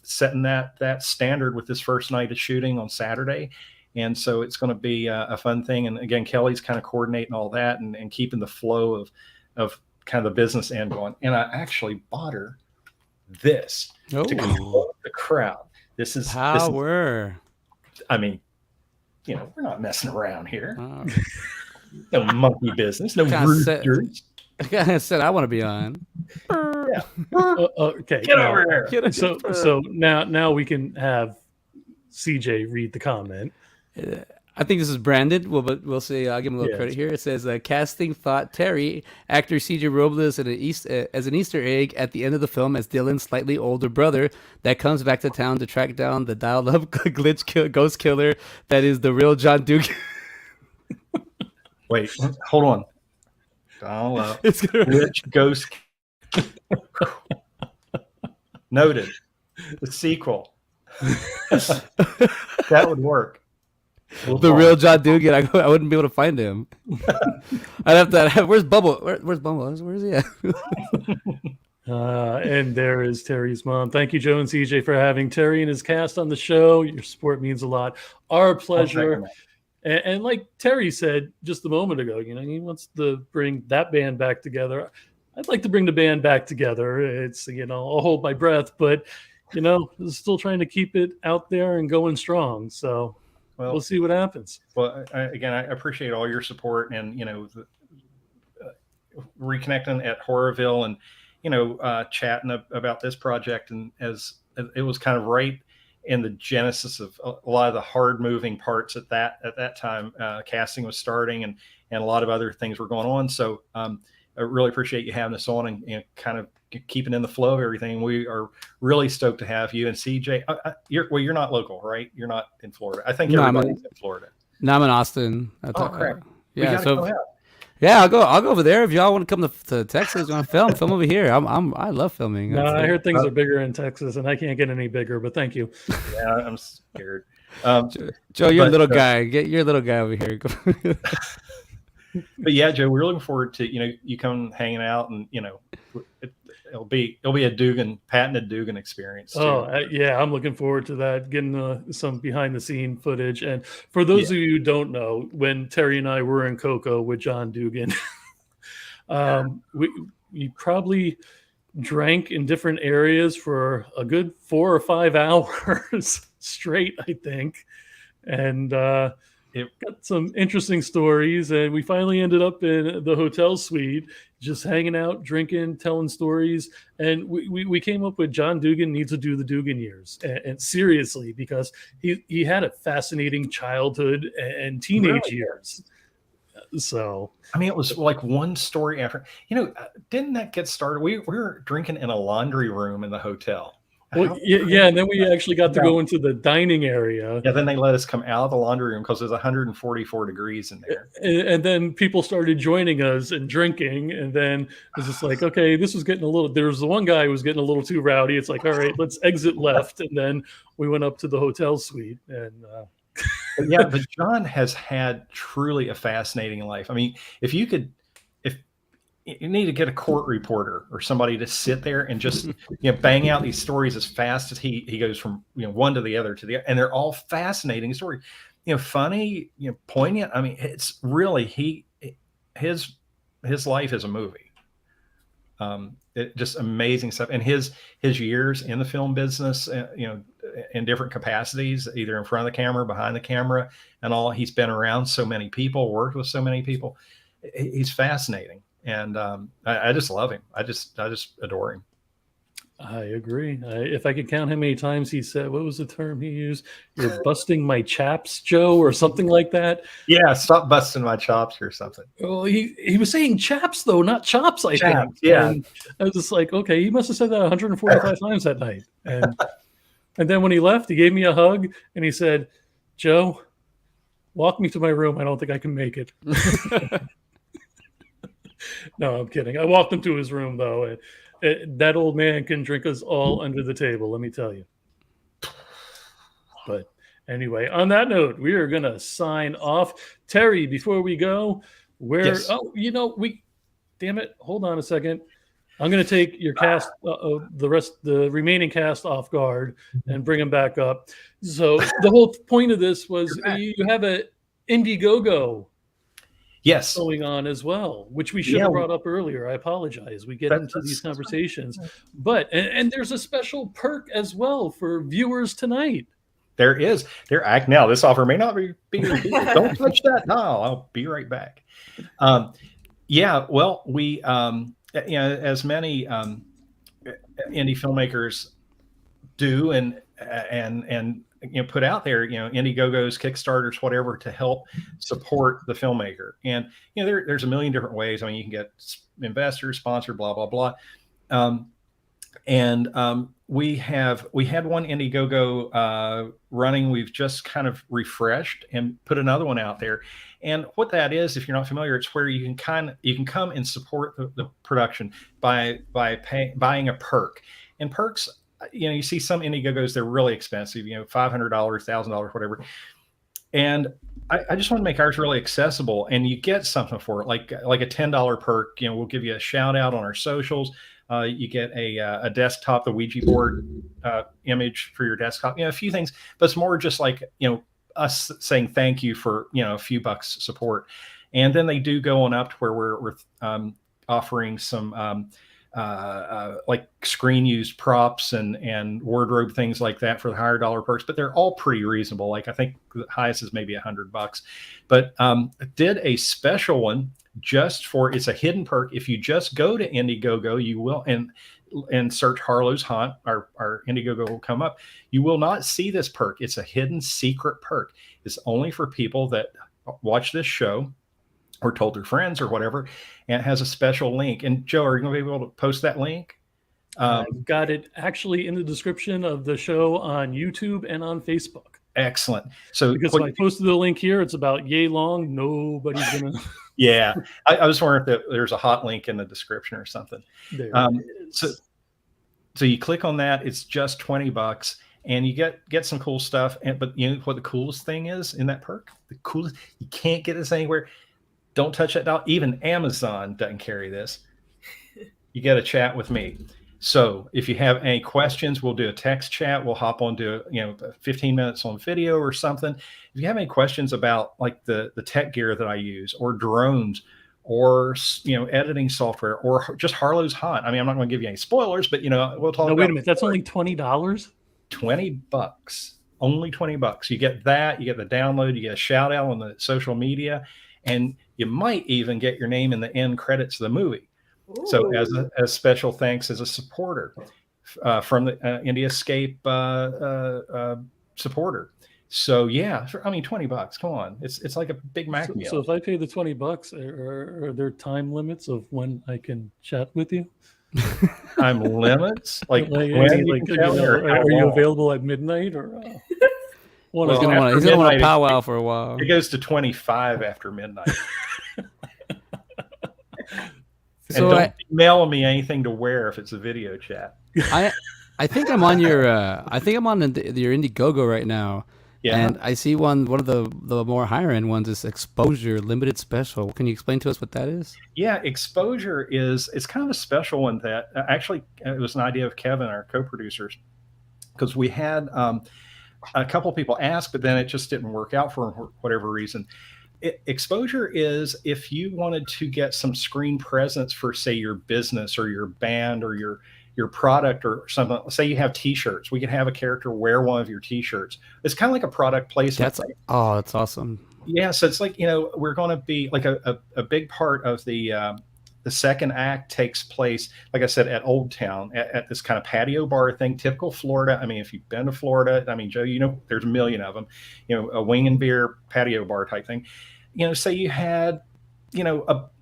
setting that standard with this first night of shooting on Saturday. And so it's going to be a fun thing. And again, Kelly's kind of coordinating all that and keeping the flow of kind of the business end going. And I actually bought her this to control the crowd. This is power. I mean, we're not messing around here. No monkey business. No roosters. I said I want to be on. Yeah. Okay. Get over here. So now we can have CJ read the comment. I think this is Brandon. But we'll say I'll give him a little credit here. It says casting thought Terry, actor CJ Robles, as an Easter egg at the end of the film as Dylan's slightly older brother that comes back to town to track down the dialed-up ghost killer that is the real John Dugan. Wait, hold on. Dial up. It's gonna Rich ghost. Noted. The sequel. That would work. Real John Dugan. I wouldn't be able to find him. I'd have to. Where's Bubble? Where's Bubble? Where's he at? And there is Terry's mom. Thank you, Joe and CJ, for having Terry and his cast on the show. Your support means a lot. Our pleasure. And like Terry said just a moment ago, he wants to bring that band back together. I'd like to bring the band back together. It's, I'll hold my breath, but, still trying to keep it out there and going strong. So we'll see what happens. Well, I appreciate all your support and, reconnecting at Horrorville and, chatting about this project. And as it was kind of right in the genesis of a lot of the hard moving parts at that time. Casting was starting, and a lot of other things were going on. So I really appreciate you having us on and kind of keeping in the flow of everything. We are really stoked to have you. And CJ, you're not local, right? You're not in Florida. I think everybody's in Florida. No, I'm in Austin. Crap. Yeah, so yeah, I'll go over there if y'all want to come to Texas. You want to film over here. I love filming. No, I heard things are bigger in Texas, and I can't get any bigger. But thank you. Yeah, I'm scared. Joe, you're a little guy. Get your little guy over here. But yeah, Joe, we're looking forward to you come hanging out, and it'll be a patented Dugan experience too. Yeah, I'm looking forward to that, getting some behind the scene footage. And for those of you who don't know, when Terry and I were in Cocoa with John Dugan, we probably drank in different areas for a good 4 or 5 hours straight, I think, and got some interesting stories. And we finally ended up in the hotel suite, just hanging out, drinking, telling stories. And we came up with John Dugan needs to do the Dugan years. And seriously, because he had a fascinating childhood and teenage years. So, I mean, it was like one story after, didn't that get started? We were drinking in a laundry room in the hotel. Well, yeah, and then we actually got to go into the dining area. Yeah, then they let us come out of the laundry room because there's 144 degrees in there. And then people started joining us and drinking, and then it was just like, okay, this was getting a little. There was the one guy who was getting a little too rowdy. It's like, all right, let's exit left, and then we went up to the hotel suite. And but John has had truly a fascinating life. I mean, if you need to get a court reporter or somebody to sit there and just bang out these stories as fast as he goes from one to the other and they're all fascinating stories, funny, poignant. I mean, it's really his life is a movie. Just amazing stuff, and his years in the film business, in different capacities, either in front of the camera, behind the camera, and all. He's been around so many people, worked with so many people. He's fascinating. And I just love him. I just adore him. I agree. If I could count how many times he said, what was the term he used? You're busting my chaps, Joe, or something like that. Yeah, stop busting my chops or something. Well, he was saying chaps, though, not chops, I think. Yeah. And I was just like, okay, he must have said that 145 times that night. And then when he left, he gave me a hug, and he said, Joe, walk me to my room. I don't think I can make it. No, I'm kidding. I walked him to his room, though. That old man can drink us all under the table, let me tell you. But anyway, on that note, we are going to sign off. Terry, before we go, damn it, hold on a second. I'm going to take your cast, the remaining cast off guard and bring them back up. So the whole point of this was you have an Indiegogo going on as well, which we should have brought up earlier. I apologize. We get into these conversations, but and there's a special perk as well for viewers tonight. There is. Now this offer may not be repeated. Don't touch that. No, I'll be right back. Well, we as many indie filmmakers do and put out there, Indiegogos, Kickstarters, whatever, to help support the filmmaker. And there's a million different ways. I mean, you can get investors, sponsor, blah blah blah. We had one Indiegogo running. We've just kind of refreshed and put another one out there. And what that is, if you're not familiar, it's where you can come and support the production by buying a perk. And perks, you see some Indiegogos, they're really expensive, $500, $1,000, whatever. And I just want to make ours really accessible, and you get something for it, like a $10 perk. We'll give you a shout out on our socials. You get a desktop, the Ouija board image for your desktop, a few things, but it's more just like, us saying thank you for, a few bucks support. And then they do go on up to where we're offering some like screen used props and wardrobe, things like that for the higher dollar perks, but they're all pretty reasonable. Like I think the highest is maybe $100, but did a special one just for, it's a hidden perk. If you just go to Indiegogo, you will, and search Harlow's Haunt, our Indiegogo will come up. You will not see this perk. It's a hidden secret perk. It's only for people that watch this show or told their friends or whatever, and it has a special link. And Joe, are you going to be able to post that link? I've got it actually in the description of the show on YouTube and on Facebook. Excellent. So because if I posted the link here, it's about yay long. Nobody's gonna. Yeah, I was wondering if there's a hot link in the description or something. So you click on that. It's just $20, and you get some cool stuff. But you know what the coolest thing is in that perk? The coolest, you can't get this anywhere. Don't touch that down. Even Amazon doesn't carry this. You get a chat with me. So if you have any questions, we'll do a text chat. We'll hop on to 15 minutes on video or something. If you have any questions about like the tech gear that I use, or drones, or editing software, or just Harlow's Haunt. I mean, I'm not going to give you any spoilers, but we'll talk. No, wait a minute. That's only $20. $20. Only $20. You get that. You get the download. You get a shout out on the social media, and you might even get your name in the end credits of the movie. Ooh. So as a special thanks as a supporter from the Indie Escape supporter. So yeah, I mean $20. Come on, it's like a Big Mac meal. So if I pay the $20, are there time limits of when I can chat with you? Time limits? Like are you available at midnight or? He's gonna want to powwow for a while. It goes to 25 after midnight. And So don't email me anything to wear if it's a video chat. I think I'm on your your Indiegogo right now. Yeah. And I see one of the more higher end ones is Exposure Limited Special. Can you explain to us what that is? Yeah, Exposure it's kind of a special one that actually it was an idea of Kevin, our co-producers, because we had a couple of people ask, but then it just didn't work out for whatever reason. Exposure is if you wanted to get some screen presence for, say, your business or your band or your product or something. Say you have T-shirts. We can have a character wear one of your T-shirts. It's kind of like a product placement. That's awesome. Yeah, so it's like we're going to be like a big part of the second act takes place, like I said, at Old Town at this kind of patio bar thing, typical Florida. I mean, if you've been to Florida, I mean, Joe, there's a million of them. A wing and beer patio bar type thing. Say you had,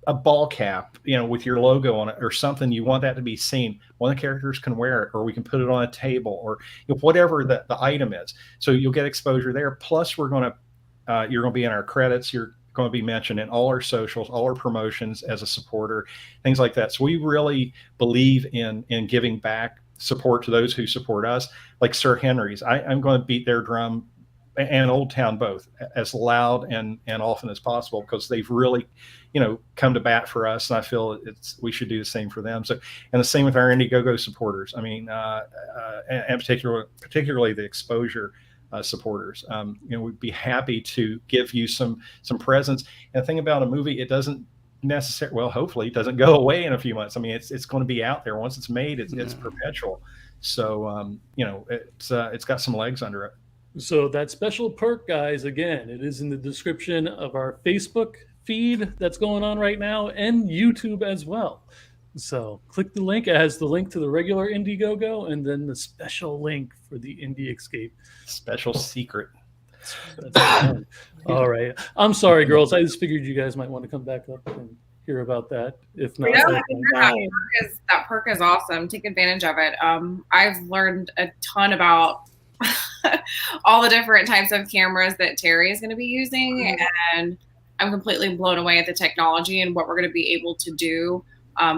a ball cap, with your logo on it or something, you want that to be seen. One of the characters can wear it, or we can put it on a table, or whatever the item is. So you'll get exposure there. Plus, you're going to be in our credits. You're going to be mentioned in all our socials, all our promotions as a supporter, things like that. So we really believe in giving back support to those who support us, like Sir Henry's. I'm going to beat their drum, and Old Town both, as loud and often as possible, because they've really come to bat for us, and I feel we should do the same for them. So, and the same with our Indiegogo supporters. I mean, and particularly the Exposure supporters. We'd be happy to give you some presence. And the thing about a movie, it doesn't necessarily, well, hopefully it doesn't go away in a few months. I mean, it's going to be out there once it's made. It's perpetual. So it's got some legs under it. So that special perk, guys, again, it is in the description of our Facebook feed that's going on right now, and YouTube as well. So click the link. It has the link to the regular Indiegogo and then the special link for the Indie Escape. Special secret. That's all right. I'm sorry, girls. I just figured you guys might want to come back up and hear about that. If not, that perk is awesome. Take advantage of it. I've learned a ton about all the different types of cameras that Terry is going to be using, and I'm completely blown away at the technology and what we're going to be able to do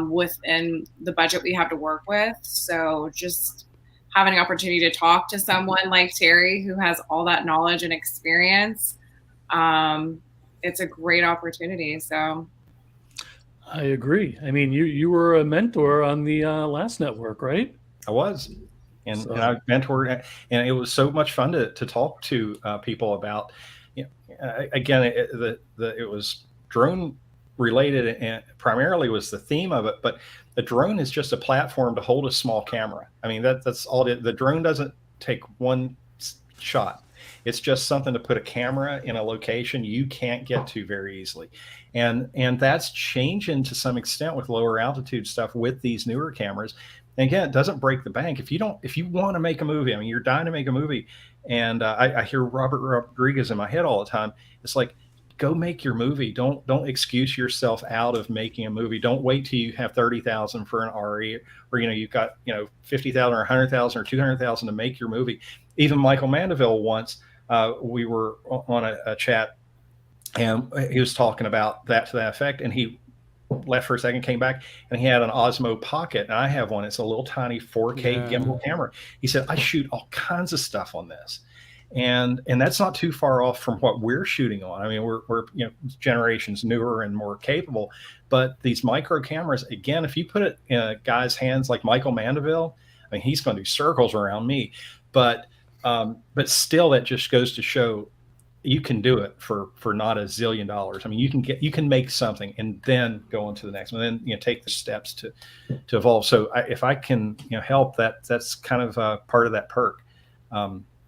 within the budget we have to work with. So just having an opportunity to talk to someone like Terry who has all that knowledge and experience, it's a great opportunity. So I agree. I mean, you were a mentor on the last network, right? I was. And I mentored, and it was so much fun to talk to people about. Again, it was drone related, and primarily was the theme of it. But the drone is just a platform to hold a small camera. I mean, that's all. The drone doesn't take one shot. It's just something to put a camera in a location you can't get to very easily. And that's changing to some extent with lower altitude stuff with these newer cameras. And again, it doesn't break the bank. If you want to make a movie, I mean, you're dying to make a movie. And I hear Robert Rodriguez in my head all the time. It's like, go make your movie. Don't excuse yourself out of making a movie. Don't wait till you have 30,000 for an RE, or you've got 50,000 or 100,000 or 200,000 to make your movie. Even Michael Mandeville once, we were on a chat, and he was talking about that to that effect, and he left for a second, came back, and he had an Osmo Pocket, and I have one. It's a little tiny 4K gimbal camera. He said, I shoot all kinds of stuff on this. And that's not too far off from what we're shooting on. I mean, we're generations newer and more capable, but these micro cameras, again, if you put it in a guy's hands like Michael Mandeville, I mean, he's going to do circles around me, but still, that just goes to show you can do it for not $1 zillion. I mean, you can make something and then go on to the next one, and then take the steps to evolve. So if I can help, that's kind of part of that perk.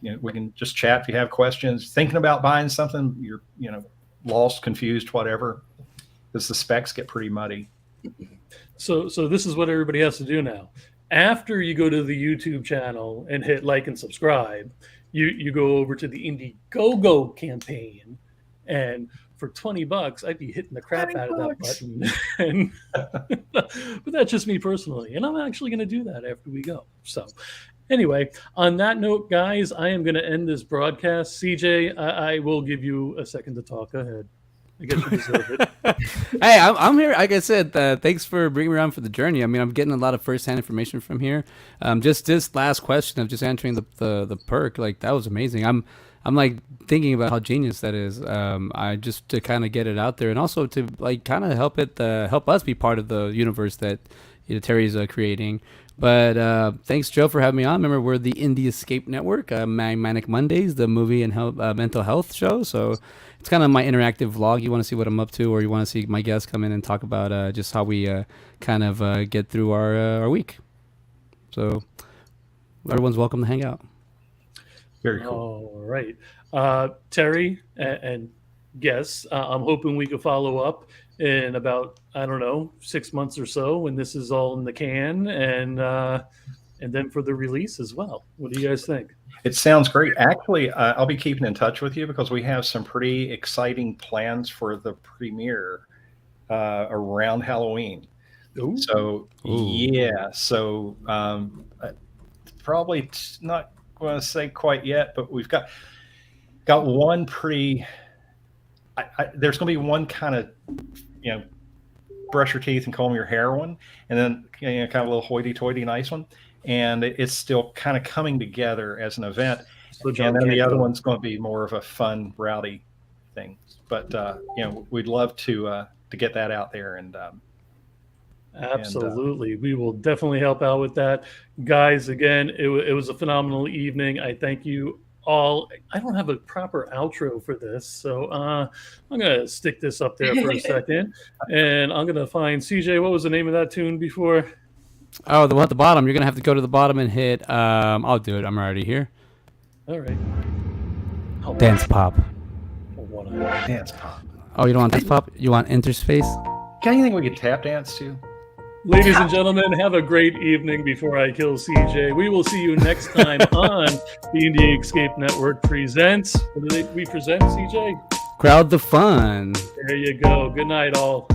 We can just chat if you have questions, thinking about buying something, you're lost, confused, whatever, because the specs get pretty muddy. So this is what everybody has to do now. After you go to the YouTube channel and hit like and subscribe, you go over to the Indiegogo campaign, and for $20, I'd be hitting the crap out of that button. And but that's just me personally, and I'm actually going to do that after we go. So anyway, on that note, guys, I am going to end this broadcast. CJ, I will give you a second to talk. Go ahead. I guess you deserve it. Hey, I'm here. Like I said, thanks for bringing me around for the journey. I mean, I'm getting a lot of firsthand information from here. Just this last question of just answering the perk, like, that was amazing. I'm like thinking about how genius that is. I just to kind of get it out there, and also to like kind of help us be part of the universe that Terry's creating. But thanks, Joe, for having me on. Remember, we're the Indie Escape Network, Manic Mondayz, the movie and mental health show. So it's kind of my interactive vlog. You want to see what I'm up to, or you want to see my guests come in and talk about just how we kind of get through our week. So everyone's welcome to hang out. Very cool. All right. Terry and guests, I'm hoping we can follow up in about, 6 months or so when this is all in the can, and then for the release as well. What do you guys think? It sounds great. Actually, I'll be keeping in touch with you because we have some pretty exciting plans for the premiere around Halloween. Ooh. So, yeah. So, probably not going to say quite yet, but we've got one pretty... there's going to be one kind of, brush your teeth and comb your hair one, and then kind of a little hoity-toity nice one. And it's still kind of coming together as an event. So and then the other one's going to be more of a fun, rowdy thing. But we'd love to get that out there. And absolutely, we will definitely help out with that, guys. Again, it was a phenomenal evening. I thank you all. I don't have a proper outro for this, so I'm gonna stick this up there for a second, and I'm gonna find CJ. What was the name of that tune before? Oh, the one at the bottom. You're gonna have to go to the bottom and hit. I'll do it. I'm already here. All right. Dance pop. Dance pop. Oh, you don't want dance pop? You want Interspace? Got anything we could tap dance to? Ladies and gentlemen, have a great evening before I kill CJ. We will see you next time on the Indie Escape Network Presents. What do we present, CJ? Crowd the Fun. There you go. Good night, all.